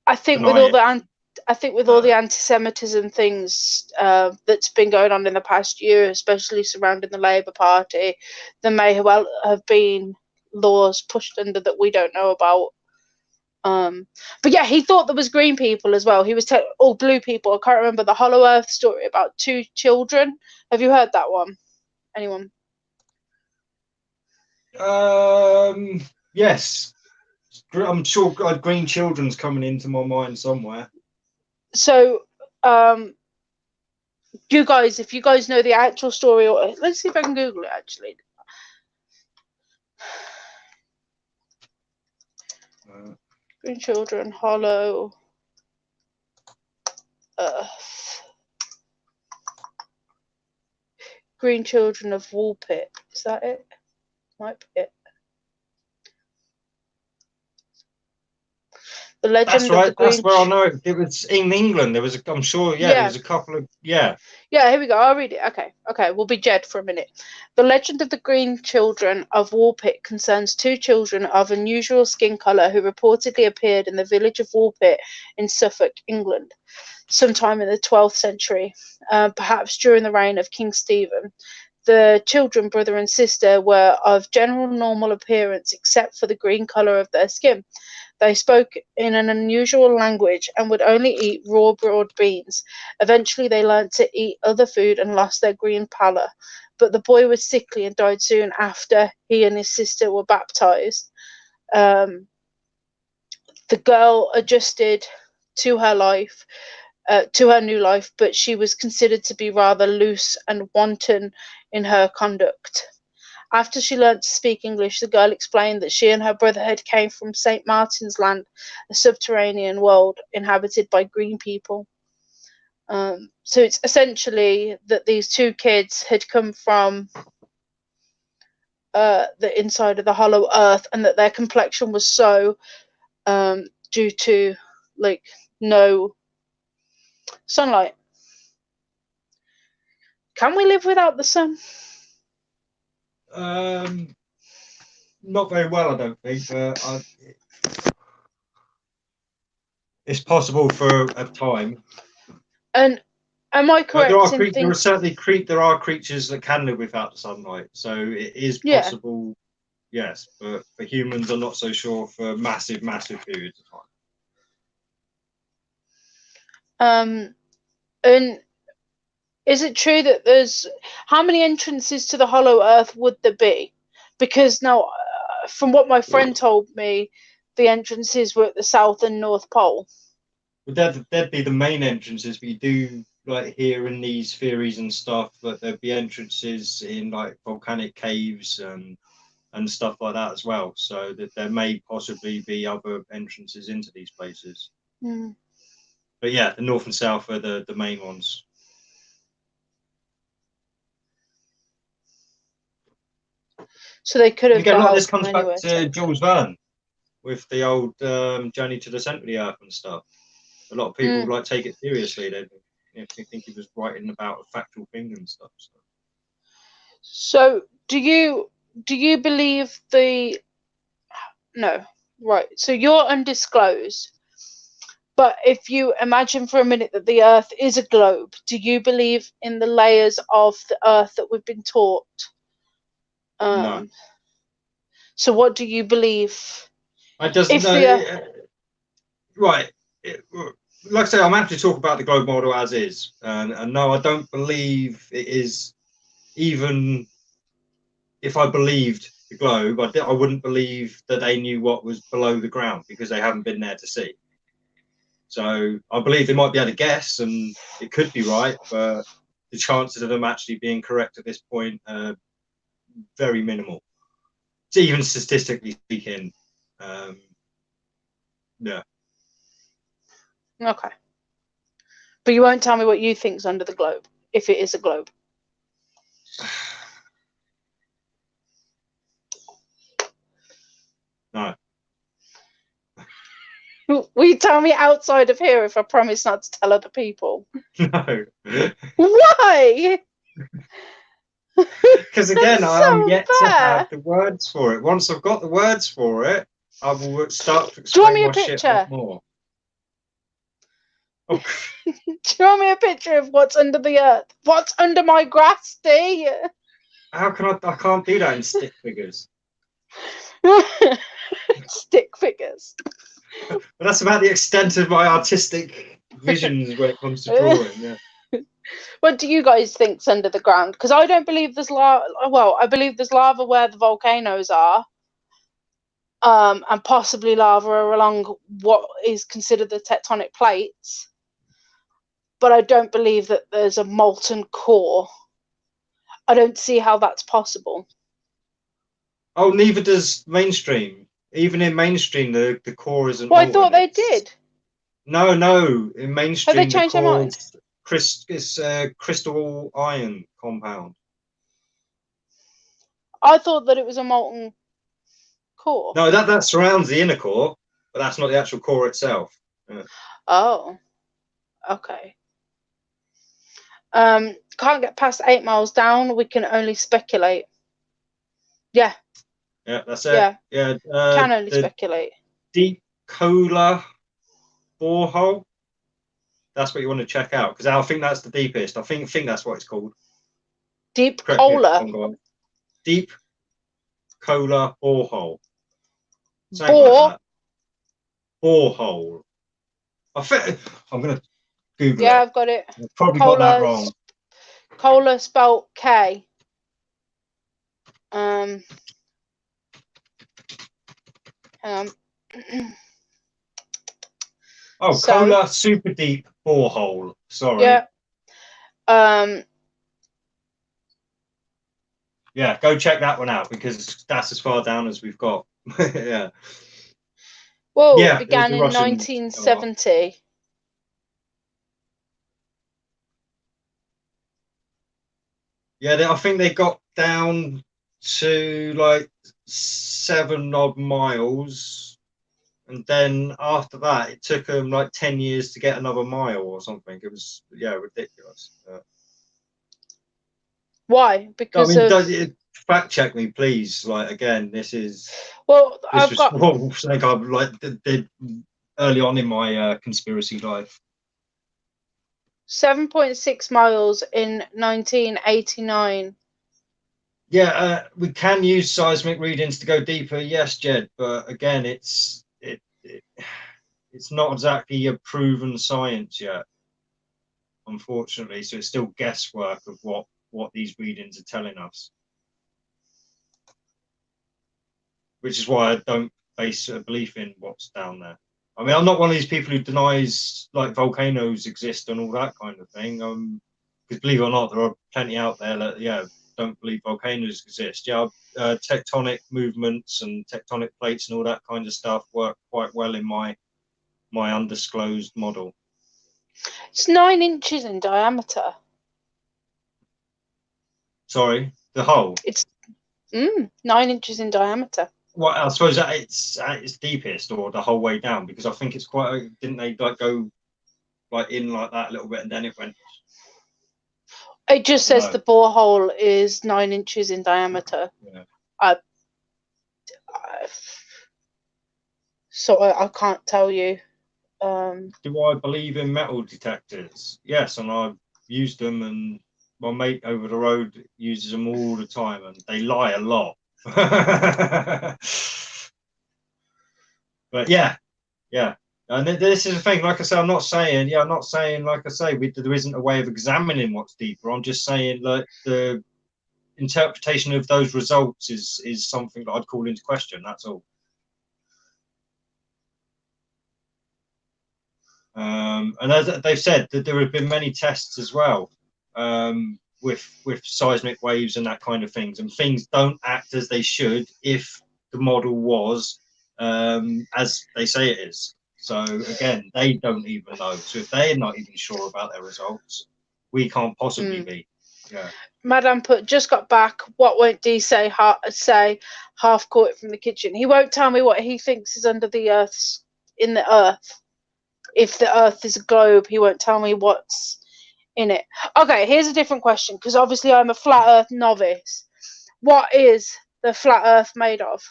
I think with all the anti-Semitism things that's been going on in the past year, especially surrounding the Labour Party, there may well have been laws pushed under that we don't know about. But yeah, he thought there was green people as well. He was blue people. I can't remember the Hollow Earth story about 2 children. Have you heard that one? Anyone? Yes. I'm sure green children's coming into my mind somewhere. So, you guys, if you guys know the actual story, or let's see if I can Google it actually. Green children, Hollow Earth. Green children of Woolpit. Is that it? Might be it. The legend That's right. of the Green. That's where I know it. It was in England. There was, I'm sure. Yeah, there was a couple of. Yeah, here we go. I'll read it. Okay. We'll be Jed for a minute. The legend of the Green Children of Woolpit concerns 2 children of unusual skin colour who reportedly appeared in the village of Woolpit in Suffolk, England, sometime in the 12th century, perhaps during the reign of King Stephen. The children, brother and sister, were of general normal appearance except for the green colour of their skin. They spoke in an unusual language and would only eat raw broad beans. Eventually, they learnt to eat other food and lost their green pallor. but the boy was sickly and died soon after he and his sister were baptized. The girl adjusted to her life, to her new life, but she was considered to be rather loose and wanton in her conduct. After she learnt to speak English, the girl explained that she and her brother had came from St. Martin's Land, a subterranean world inhabited by green people. So it's essentially that these two kids had come from the inside of the hollow earth, and that their complexion was so due to like no sunlight. Can we live without the sun? Not very well, I don't think, but it's possible for a time. And am I correct There in are certainly there are creatures that can live without the sunlight, so it is possible. Yeah. Yes, but for humans, I'm not so sure for massive periods of time. And is it true that there's how many entrances to the hollow earth would there be? Because now, from what my friend told me, the entrances were at the south and north pole. Well, that'd be the main entrances, but you do like hear in these theories and stuff that there'd be entrances in like volcanic caves and stuff like that as well. So that there may possibly be other entrances into these places. Mm. But yeah, the north and south are the main ones. So they could have. Again, a lot of this comes back to Jules Verne with the old Journey to the Centre of the Earth and stuff. A lot of people like take it seriously. They think he was writing about a factual thing and stuff. So do you believe the? No, right. So you're undisclosed. But if you imagine for a minute that the Earth is a globe, do you believe in the layers of the Earth that we've been taught? No. So what do you believe? I just know. Right. Like I say, I'm happy to talk about the globe model as is. And no, I don't believe it is, even if I believed the globe, I wouldn't believe that they knew what was below the ground because they haven't been there to see. So I believe they might be able to guess, and it could be right, but the chances of them actually being correct at this point are very minimal. It's even statistically speaking. Yeah. Okay. But you won't tell me what you think's under the globe, if it is a globe. No. Will you tell me outside of here if I promise not to tell other people? No. Why? Because again, so I'm yet to have the words for it. Once I've got the words for it, I will start to explain my shit a lot more. Oh. Do you want me a picture of what's under the earth? What's under my grass, D? How can I can't do that in stick figures. Stick figures. But that's about the extent of my artistic visions when it comes to drawing. Yeah. What do you guys think's under the ground? Because I don't believe there's lava. Well, I believe there's lava where the volcanoes are, and possibly lava along what is considered the tectonic plates. But I don't believe that there's a molten core. I don't see how that's possible. Oh, neither does mainstream. Even in mainstream, the core isn't. Well, I thought they did. No. In mainstream, have they changed their mind? It's crystal iron compound. I thought that it was a molten core. No, that surrounds the inner core, but that's not the actual core itself. Yeah. Oh, okay. Can't get past 8 miles down. We can only speculate. Yeah. Yeah, that's it. Yeah. Can only speculate. Deep Cola borehole. That's what you want to check out, because I think that's the deepest. I think that's what it's called. Deep Cola. Deep Cola borehole. Borehole. I'm gonna Google it. Yeah, I've got it. I've probably got that wrong. Cola spelled K. Hang on. Oh, So- Kola Super Deep Borehole. Sorry. Yeah. Yeah, go check that one out because that's as far down as we've got. Yeah. Well, Yeah, it began it was a in Russian 1970. Yeah, I think they got down to like 7 odd miles, and then after that, it took them like 10 years to get another mile or something. It was ridiculous. Why? I Because mean, of fact check me, please. Like again, this well, I've was got something I like did early on in my conspiracy life. 7.6 miles in 1989. Yeah, we can use seismic readings to go deeper. Yes, Jed, but again, it's not exactly a proven science yet, unfortunately. So it's still guesswork of what these readings are telling us, which is why I don't base a belief in what's down there. I mean, I'm not one of these people who denies like volcanoes exist and all that kind of thing. Because believe it or not, there are plenty out there that don't believe volcanoes exist. Yeah, tectonic movements and tectonic plates and all that kind of stuff work quite well in my undisclosed model. It's 9 inches in diameter. Sorry, the hole. It's 9 inches in diameter. Well, I suppose at its deepest, or the whole way down, because I think it's quite. Didn't they like go like in like that a little bit, and then it went? It just says the borehole is 9 inches in diameter. Yeah. So I can't tell you. Do I believe in metal detectors? Yes, and I've used them, and my mate over the road uses them all the time, and they lie a lot. But yeah, and this is the thing. Like I say, I'm not saying, like I say, there isn't a way of examining what's deeper. I'm just saying that the interpretation of those results is something that I'd call into question. That's all. And as they've said, that there have been many tests as well with seismic waves and that kind of things, and things don't act as they should if the model was as they say it is. So again, they don't even know. So if they're not even sure about their results, we can't possibly be. Yeah. Madame put, just got back. What won't D say? Half caught it from the kitchen. He won't tell me what he thinks is under the earth. In the earth, if the earth is a globe, he won't tell me what's in it. Okay, here's a different question, because obviously I'm a flat earth novice. What is the flat earth made of?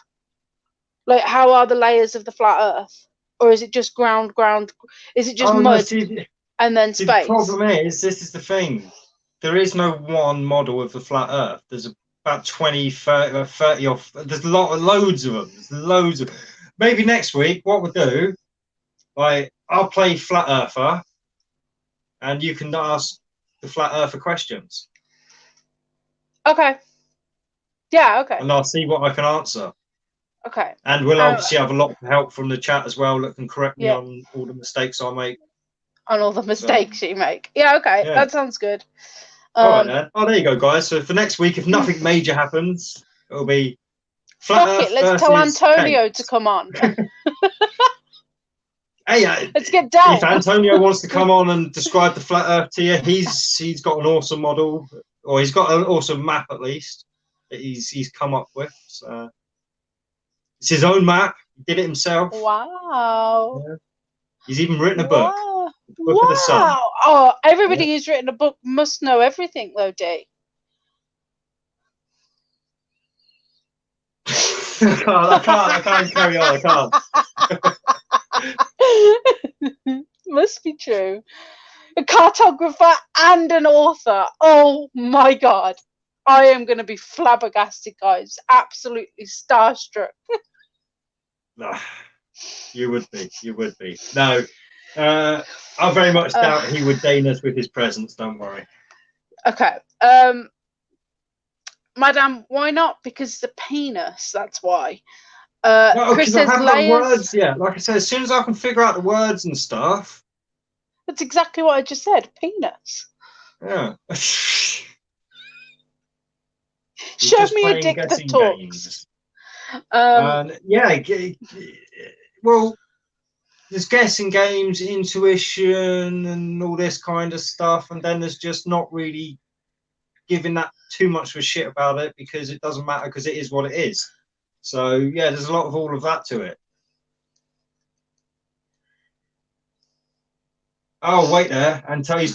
Like, how are the layers of the flat earth? Or is it just ground? Is it just mud and then space? The problem is, this is the thing. There is no one model of the flat earth. There's about 20, 30 or there's loads of them. There's loads of. Maybe next week, what we'll do, I'll play Flat Earther, and you can ask the Flat Earther questions. Okay. Yeah, okay. And I'll see what I can answer. Okay. And we'll obviously have a lot of help from the chat as well that can correct me Yeah. on all the mistakes I make. On all the mistakes you make. Yeah, okay. Yeah. That sounds good. All right, then. Oh, there you go, guys. So for next week, if nothing major happens, it'll be Flat Earth. Let's tell Antonio to come on. Hey, let's get down. If Antonio wants to come on and describe the flat Earth to you, he's got an awesome model, or he's got an awesome map at least that he's come up with. So it's his own map. He did it himself. Wow. Yeah. He's even written a book. Wow. Book of the Sun. Oh, everybody who's written a book must know everything, though, D. I can't carry on. I can't. Must be true. A cartographer and an author. Oh my god. I am going to be flabbergasted, guys. Absolutely starstruck. No, you would be. No, I very much doubt he would deign us with his presence. Don't worry. Okay. Madam, why not? Because the penis, that's why. No, Chris because I says haven't got the layers. words yet. Like I said, as soon as I can figure out the words and stuff. That's exactly what I just said. Penis. Yeah. Show me a dick that talks. Yeah. Well, there's guessing games, intuition, and all this kind of stuff, and then there's just not really giving that too much of a shit about it because it doesn't matter because it is what it is. So yeah, there's a lot of all of that to it. Oh wait, there,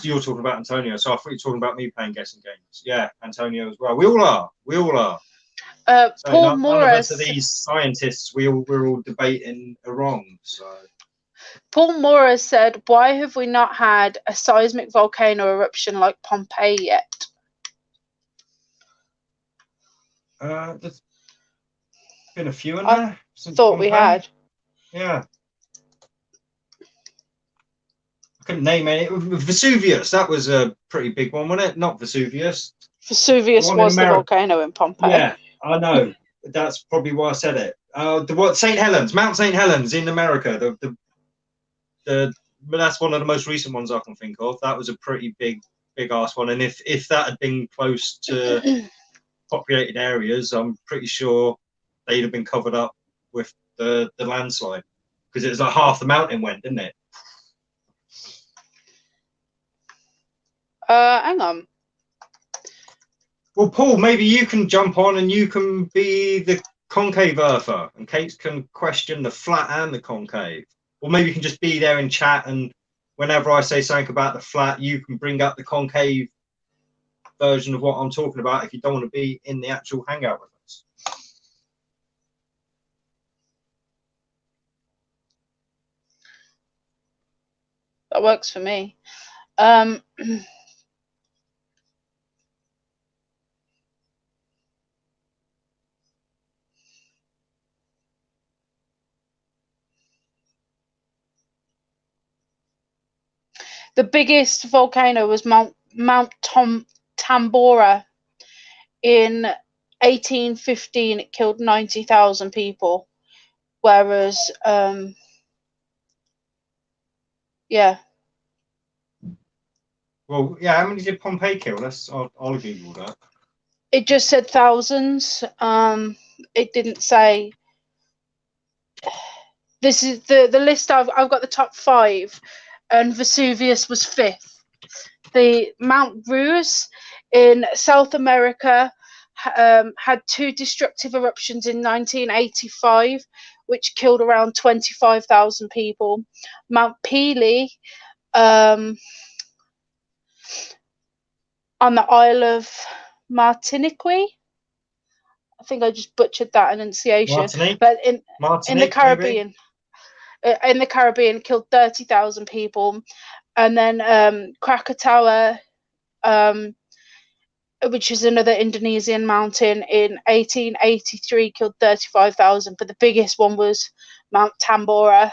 you're talking about Antonio, so I thought you were talking about me playing guessing games. Yeah, Antonio as well. We all are. So Paul none of us Morris. are these scientists. We're all debating wrong. So Paul Morris said, "Why have we not had a seismic volcano eruption like Pompeii yet?" there's been a few in I there. Since thought Pompeii. we had. Yeah. I couldn't name any. Vesuvius, that was a pretty big one, wasn't it? Not Vesuvius. Vesuvius was the volcano in Pompeii. Yeah, I know. That's probably why I said it. St. Helens, Mount St. Helens in America. That's one of the most recent ones I can think of. That was a pretty big ass one. And if that had been close to populated areas, I'm pretty sure they'd have been covered up with the landslide because it was like half the mountain went, didn't it? Hang on. Well, Paul, maybe you can jump on and you can be the concave earther, and Kate can question the flat and the concave. Or maybe you can just be there in chat, and whenever I say something about the flat, you can bring up the concave version of what I'm talking about if you don't want to be in the actual hangout with us. That works for me. The biggest volcano was Mount Tambora in 1815. It killed 90,000 people, whereas yeah. Well, yeah. How many did Pompeii kill? I'll Google that. It just said thousands. It didn't say. This is the list. I've got the top 5, and Vesuvius was 5th. The Mount Ruz in South America had 2 destructive eruptions in 1985, which killed around 25,000 people. Mount Pelee on the Isle of Martinique. I think I just butchered that enunciation. Martinique? But in the Caribbean. Maybe? In the Caribbean, killed 30,000 people. And then Krakatoa, which is another Indonesian mountain, in 1883 killed 35,000. But the biggest one was Mount Tambora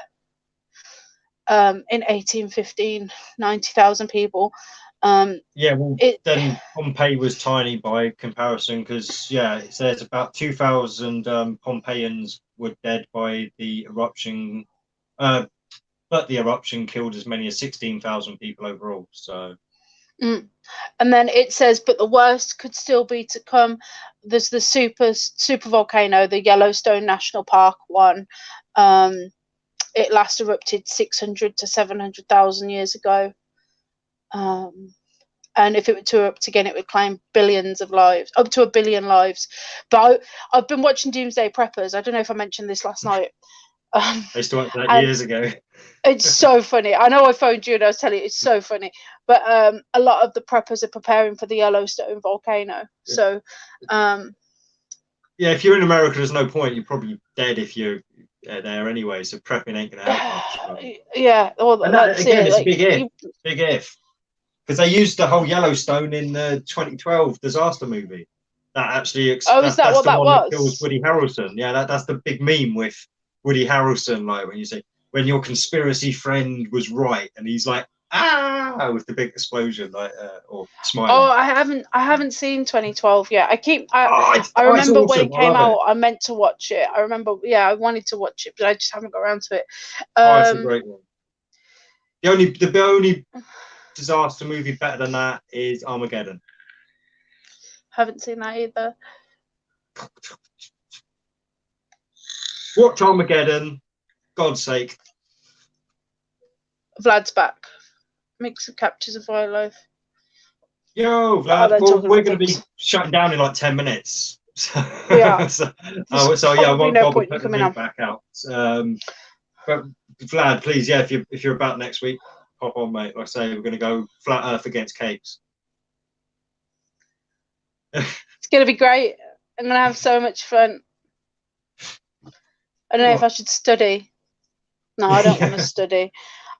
in 1815, 90,000 people. Yeah, well, then Pompeii was tiny by comparison because, yeah, it says about 2,000 Pompeians were dead by the eruption, but the eruption killed as many as 16,000 people overall. So, and then it says, but the worst could still be to come. There's the super volcano, the Yellowstone National Park one. It last erupted 600 to 700,000 years ago. And if it were to erupt again, it would claim billions of lives, up to 1 billion lives. But I've been watching Doomsday Preppers. I don't know if I mentioned this last night. I used to watch that years ago. It's so funny. I know I phoned you and I was telling you it's so funny. But a lot of the preppers are preparing for the Yellowstone volcano. So, yeah, if you're in America, there's no point. You're probably dead if you're there anyway. So prepping ain't gonna help much. Yeah, well, and that, again, it's a big if. Big if. Because they used the whole Yellowstone in the 2012 disaster movie. That actually. Is that what that was? That kills Woody Harrelson. Yeah, that's the big meme with Woody Harrelson. Like when you say when your conspiracy friend was right, and he's like with the big explosion, like or smiling. Oh, I haven't seen 2012 yet. I It's remember when awesome. it I came love out, I meant to watch it. I remember, yeah, I wanted to watch it, but I just haven't got around to it. It's a great one. The only disaster movie better than that is Armageddon. Haven't seen that either. Watch Armageddon, God's sake. Vlad's back. Mix of captures of wildlife. Yo, Vlad. Well, we're going to be shutting down in like 10 minutes. We are. so yeah, I won't no bother point putting coming the on. meat back out. But Vlad, please, yeah, if you're about next week, pop on, mate. Like I say, we're going to go flat Earth against capes. It's going to be great. I'm going to have so much fun. I don't know if I should study. No, I don't want to study.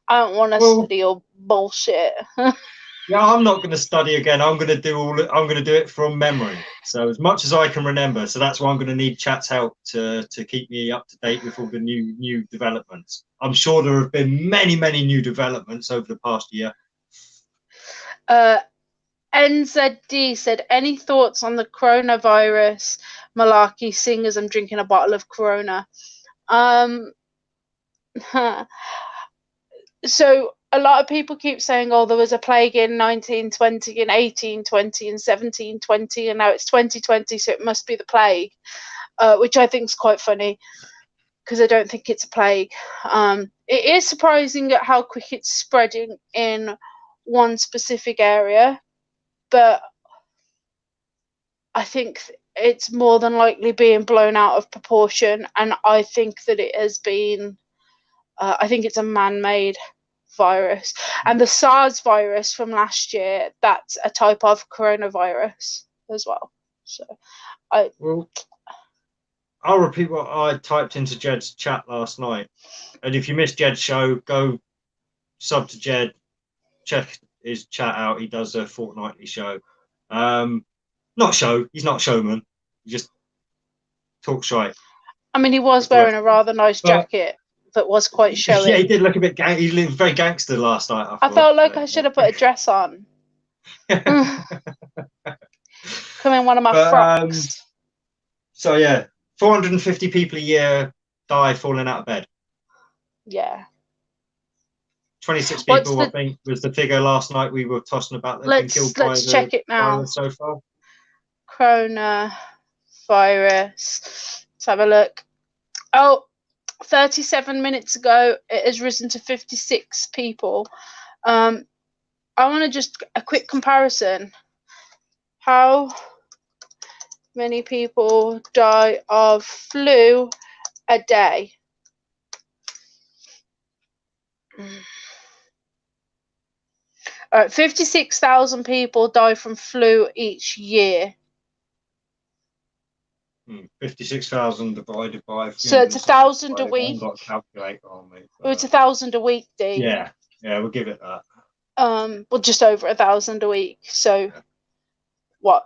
I don't want to study all bullshit. Yeah, I'm not going to study again. I'm going to do it from memory. So as much as I can remember. So that's why I'm going to need chat's help to keep me up to date with all the new developments. I'm sure there have been many new developments over the past year. NZD said, any thoughts on the coronavirus malarkey, seeing as I'm drinking a bottle of Corona? So a lot of people keep saying, oh, there was a plague in 1920 and 1820 and 1720, and now it's 2020, so it must be the plague, which I think is quite funny because I don't think it's a plague. It is surprising at how quick it's spreading in one specific area, but I think it's more than likely being blown out of proportion, and I think that it has been I think it's a man-made virus. And the SARS virus from last year, that's a type of coronavirus as well. So I'll repeat what I typed into Jed's chat last night. And if you missed Jed's show, go sub to Jed, check his chat out. He does a fortnightly show. He's not a showman. He just talks shite. I mean, he was wearing a rather nice jacket that was quite showy. Yeah, he did look a bit he looked very gangster last night. I felt like I should have put a dress on. Come in one of my frocks. So yeah, 450 people a year die falling out of bed. Yeah. 26 people, I think, was the figure last night we were tossing about. Let's check it now. So far. Coronavirus. Let's have a look. Oh, 37 minutes ago, it has risen to 56 people. I want to just a quick comparison. How many people die of flu a day? All right, 56,000 people die from flu each year. 56,000 divided by. So it's 1,000 a week. It's 1,000 a week, D. Yeah, we'll give it that. Well, just over 1,000 a week. So, what,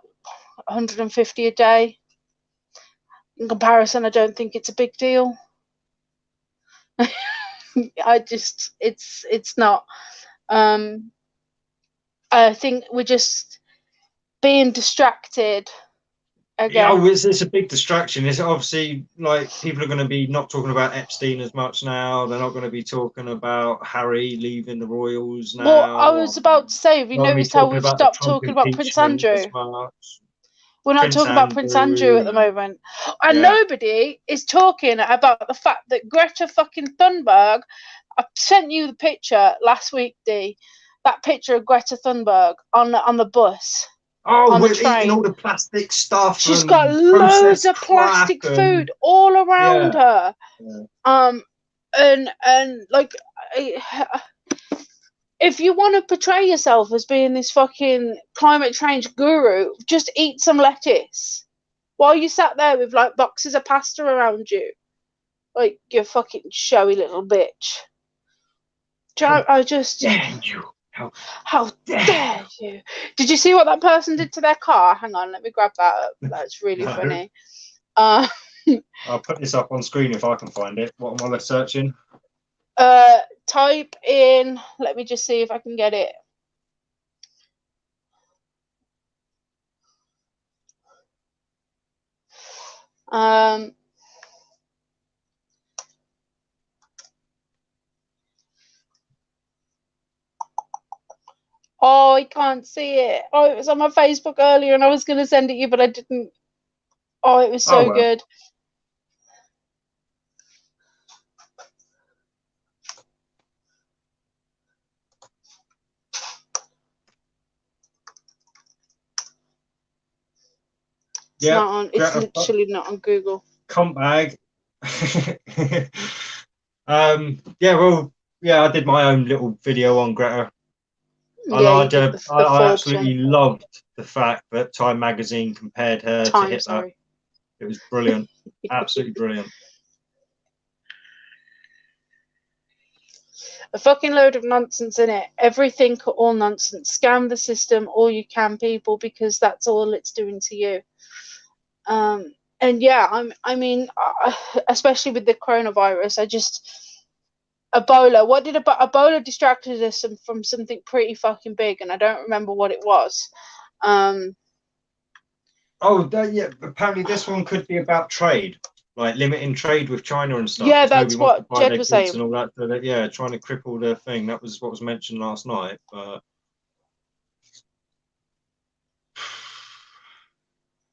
150 a day? In comparison, I don't think it's a big deal. It's not. I think we're just being distracted. Again. Yeah, it's a big distraction. It's obviously like people are going to be not talking about Epstein as much now. They're not going to be talking about Harry leaving the Royals now. Well, I was about to say, have you noticed how we've stopped talking about Prince Andrew? We're not talking about Prince Andrew at the moment. And nobody is talking about the fact that Greta fucking Thunberg, I sent you the picture last week, D, that picture of Greta Thunberg on the bus. Oh, we're eating all the plastic stuff. She's got loads of plastic food all around her. Yeah. And like, if you want to portray yourself as being this fucking climate change guru, just eat some lettuce while you sat there with like boxes of pasta around you, like you fucking showy little bitch. I just. Damn you. How dare you? Did you see what that person did to their car? Hang on, let me grab that up. That's really funny. I'll put this up on screen if I can find it. What am I searching? Type in. Let me just see if I can get it. Oh, I can't see it. Oh, it was on my Facebook earlier, and I was going to send it you, but I didn't. Oh, it was so good. It's not on. It's literally not on Google. Comp bag. Yeah, well, yeah, I did my own little video on Greta. Yeah, I absolutely loved the fact that Time magazine compared her to Hitler. Sorry. It was brilliant. Absolutely brilliant. A fucking load of nonsense in it. Everything, all nonsense. Scam the system all you can, people, because that's all it's doing to you. And yeah, I mean, especially with the coronavirus, Ebola. What did Ebola distracted us from something pretty fucking big, and I don't remember what it was. Yeah. Apparently this one could be about trade, like limiting trade with China and stuff. Yeah, that's what Jed was saying. And all that. So that, yeah, trying to cripple their thing. That was what was mentioned last night. But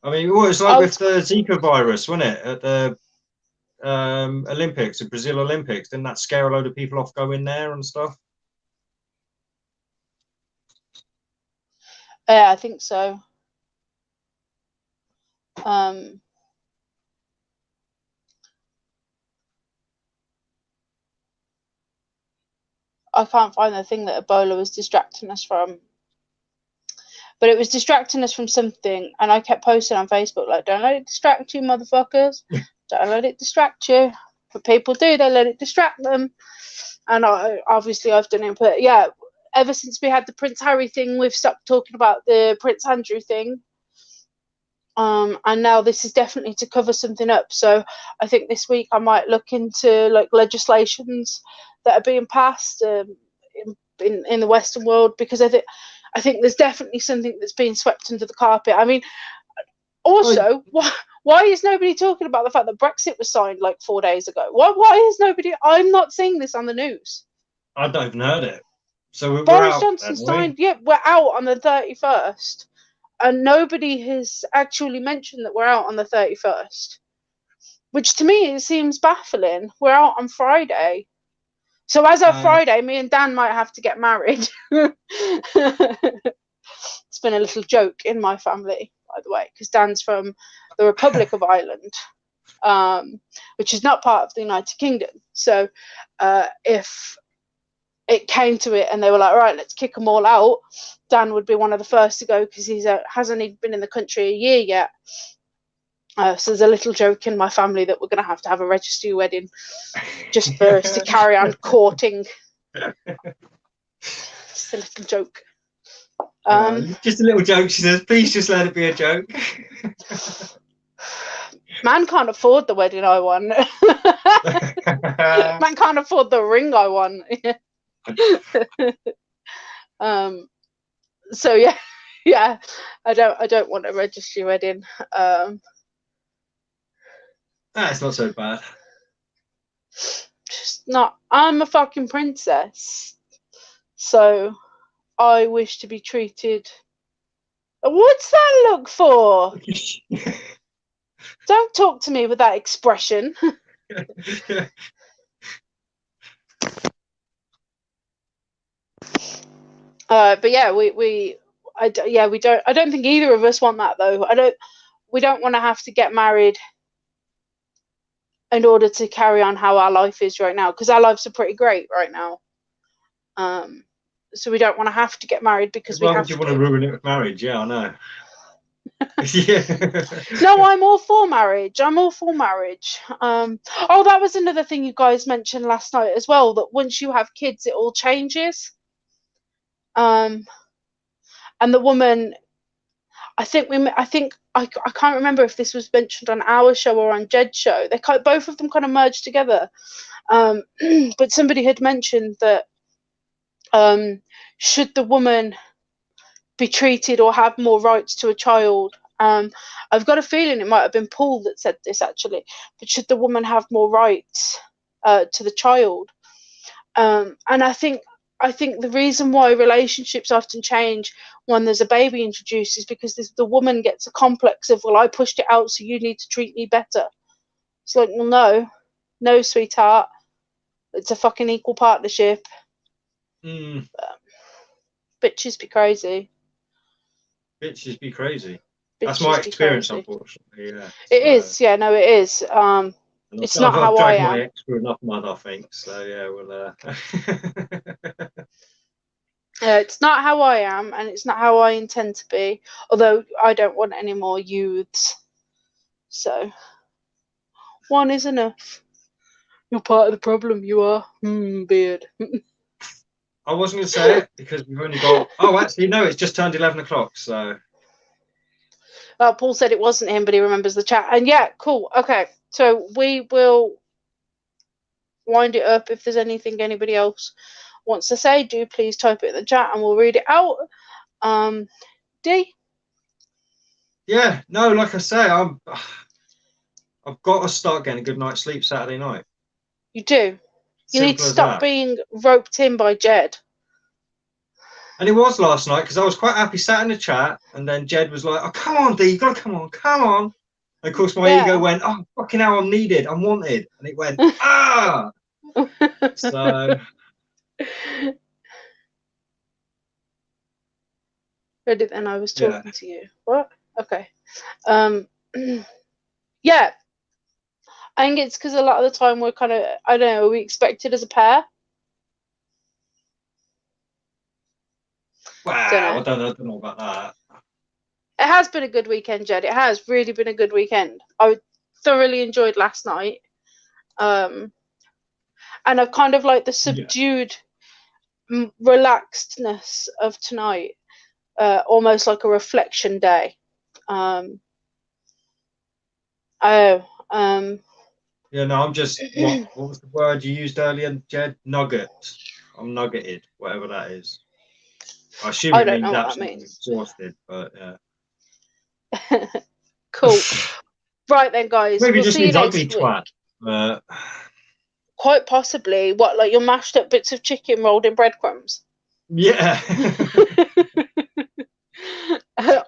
I mean, well, it's like with the Zika virus, wasn't it? At the Olympics, the Brazil Olympics, didn't that scare a load of people off going there and stuff? Yeah, I think so. I can't find the thing that Ebola was distracting us from. But it was distracting us from something, and I kept posting on Facebook, like, don't let it distract you, motherfuckers. Don't let it distract you. What people do, they let it distract them. And obviously I've done it. But yeah, ever since we had the Prince Harry thing, we've stopped talking about the Prince Andrew thing. And now this is definitely to cover something up. So I think this week I might look into like legislations that are being passed in the Western world, because I think there's definitely something that's being swept under the carpet. I mean, also, why is nobody talking about the fact that Brexit was signed like 4 days ago? Why is nobody? I'm not seeing this on the news. I don't even heard it. So Boris Johnson signed. Yeah, we're out on the 31st. And nobody has actually mentioned that we're out on the 31st, which to me it seems baffling. We're out on Friday. So as of Friday, me and Dan might have to get married. It's been a little joke in my family, by the way, because Dan's from the Republic of Ireland, which is not part of the United Kingdom. So if it came to it and they were like, all right, let's kick them all out, Dan would be one of the first to go, because he hasn't even been in the country a year yet. So there's a little joke in my family that we're going to have a registry wedding just for us to carry on courting. Just a little joke. Just a little joke, she says. Please just let it be a joke. Man can't afford the wedding I won. Man can't afford the ring I won. So yeah, I don't want a registry wedding. That's not so bad. Just not. I'm a fucking princess, so I wish to be treated. What's that look for? Don't talk to me with that expression. But yeah, I don't think either of us want that, though. We don't want to have to get married in order to carry on how our life is right now, because our lives are pretty great right now. So we don't want to have to get married because Why would you want to ruin it with marriage? Yeah, I know. Yeah. No, I'm all for marriage. Oh, that was another thing you guys mentioned last night as well, that once you have kids, it all changes. And the woman, I think I can't remember if this was mentioned on our show or on Jed's show. Both of them kind of merged together. But somebody had mentioned that should the woman be treated or have more rights to a child? I've got a feeling it might have been Paul that said this actually. But should the woman have more rights to the child? And I think the reason why relationships often change when there's a baby introduced is because the woman gets a complex of, well, I pushed it out, so you need to treat me better. It's like, well, no, sweetheart. It's a fucking equal partnership. Bitches be crazy. Bitches be crazy. Bitches That's my experience, crazy. unfortunately. Yeah. It is. Yeah, no, it is. It's not how I am. I've dragged my ex through enough mud, I think. So yeah, we'll. It's not how I am, and it's not how I intend to be. Although I don't want any more youths. So one is enough. You're part of the problem. You are. Beard. I wasn't going to say it because we've only got. Oh, actually, no, it's just turned 11 o'clock. So. Paul said it wasn't him, but he remembers the chat. And yeah, cool. Okay, so we will wind it up. If there's anything anybody else wants to say, do please type it in the chat and we'll read it out. D? Yeah, no, like I say, I've got to start getting a good night's sleep Saturday night. You do. You need to stop being roped in by Jed. And it was last night because I was quite happy sat in the chat, and then Jed was like, "Oh, come on, D, you gotta come on." And of course, my ego went, "Oh, fucking hell, I'm needed, I'm wanted," and it went, "Ah." So. Read it then. I was talking to you. What? Okay. Yeah. I think it's because a lot of the time we're kind of, I don't know, we expected as a pair. Wow, I don't know about that. It has been a good weekend, Jed. It has really been a good weekend. I thoroughly enjoyed last night. And I've kind of like the subdued relaxedness of tonight, almost like a reflection day. Yeah, no, I'm just, what was the word you used earlier, Jed? Nugget. I'm nuggeted, whatever that is. I assume it means absolutely exhausted, but yeah. Cool. Right then, guys. Maybe we'll just see you next ugly week. Twat. Quite possibly. What, like your mashed up bits of chicken rolled in breadcrumbs? Yeah.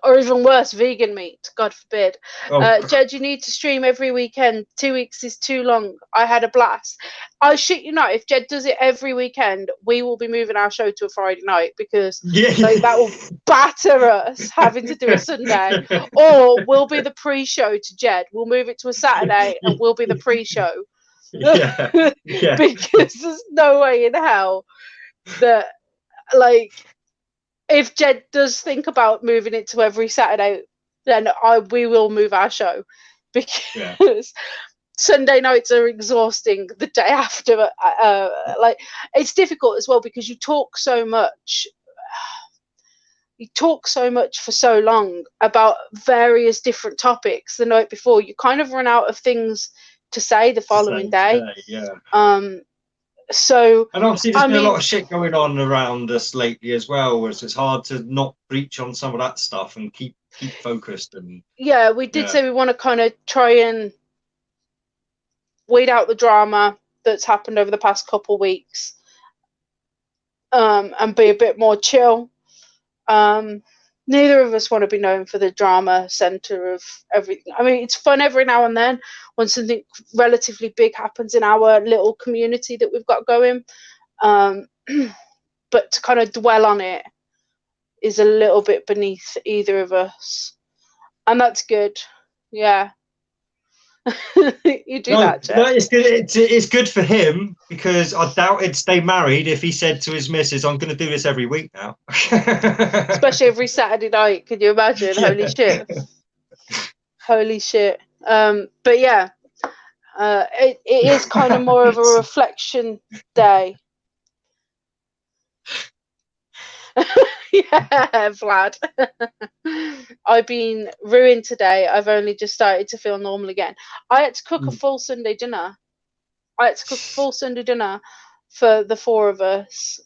Or even worse, vegan meat. God forbid. Oh. Jed, you need to stream every weekend. 2 weeks is too long. I had a blast. I shit you not, if Jed does it every weekend, we will be moving our show to a Friday night because that will batter us having to do a Sunday. Or we'll be the pre-show to Jed. We'll move it to a Saturday and we'll be the pre-show. Yeah. Because there's no way in hell that, like, if Jed does think about moving it to every Saturday, then we will move our show because Sunday nights are exhausting the day after. Like, it's difficult as well because you talk so much. You talk so much for so long about various different topics the night before. You kind of run out of things to say the following day. So, and obviously there's been a lot of shit going on around us lately as well, where it's hard to not breach on some of that stuff and keep focused. And we did say we want to kind of try and weed out the drama that's happened over the past couple weeks, and be a bit more chill. Neither of us want to be known for the drama center of everything. I mean, it's fun every now and then when something relatively big happens in our little community that we've got going. But to kind of dwell on it is a little bit beneath either of us. And that's good. Yeah. You do that, Jeff. No, it's good. It's good for him because I doubt he'd stay married if he said to his missus, "I'm going to do this every week now." Especially every Saturday night. Can you imagine? Yeah. Holy shit. Holy shit. But yeah, it is kind of more of a reflection day. Yeah, Vlad. I've been ruined today. I've only just started to feel normal again. I had to cook a full Sunday dinner. For the four of us,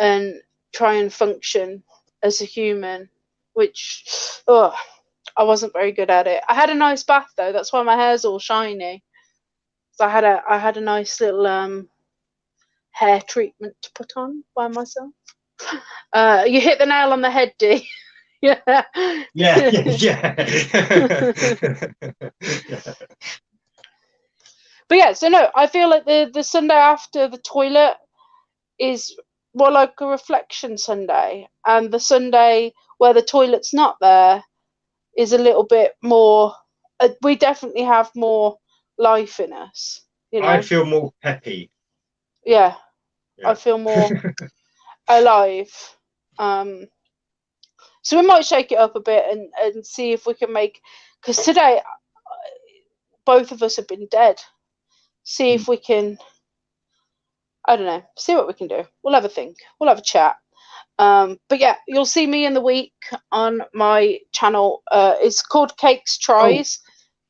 and try and function as a human, which, I wasn't very good at it. I had a nice bath though. That's why my hair's all shiny. So I had a nice little hair treatment to put on by myself. You hit the nail on the head, D. Yeah. Yeah. But yeah, so no, I feel like the Sunday after the toilet is more like a reflection Sunday, and the Sunday where the toilet's not there is a little bit more. We definitely have more life in us. You know, I feel more peppy. Yeah. I feel more alive. So we might shake it up a bit and see if we can make, because today both of us have been dead. See if we can, I don't know, see what we can do. We'll have a think. We'll have a chat. But yeah, you'll see me in the week on my channel. It's called Cakes Tries,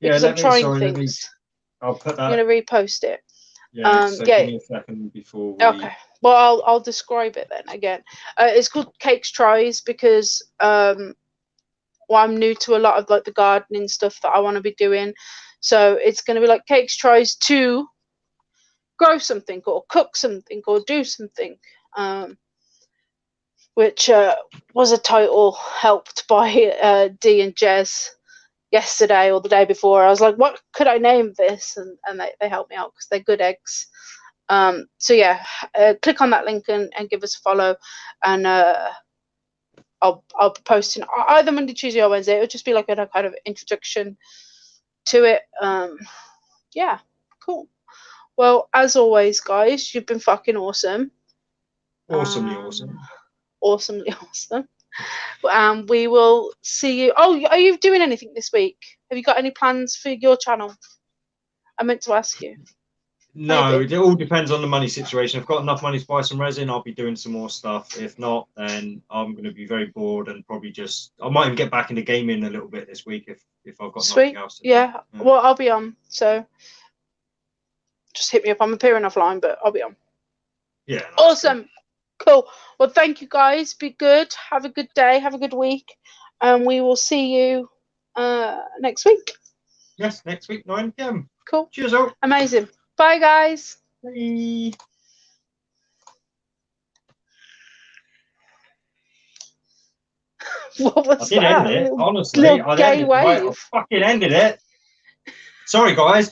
because I'm trying things. I'll put that. I'm going to repost it. Yeah, so give me a second before we... Okay. Well, I'll describe it then again. It's called Cakes Tries because I'm new to a lot of like the gardening stuff that I want to be doing. So it's going to be like Cakes Tries to grow something or cook something or do something, which was a title helped by Dee and Jez yesterday or the day before. I was like, what could I name this? And they helped me out because they're good eggs. So yeah, click on that link and give us a follow, and I'll be posting either Monday, Tuesday, or Wednesday. It'll just be like a kind of introduction to it. Yeah, cool. Well, as always, guys, you've been fucking awesome. Awesomely awesome. Awesomely awesome. We will see you. Oh, are you doing anything this week? Have you got any plans for your channel? I meant to ask you. No, it all depends on the money situation. If I've got enough money to buy some resin, I'll be doing some more stuff. If not, then I'm going to be very bored and probably I might even get back into gaming a little bit this week if I've got nothing else to do. Yeah. Well, I'll be on, so just hit me up. I'm appearing offline, but I'll be on. Yeah. Awesome. Cool. Well, thank you guys. Be good. Have a good day. Have a good week. And we will see you next week. Yes, next week, 9 p.m. Cool. Cheers out. Amazing. Bye, guys. Bye. What was I did that? end it, honestly. I fucking ended it. Sorry, guys.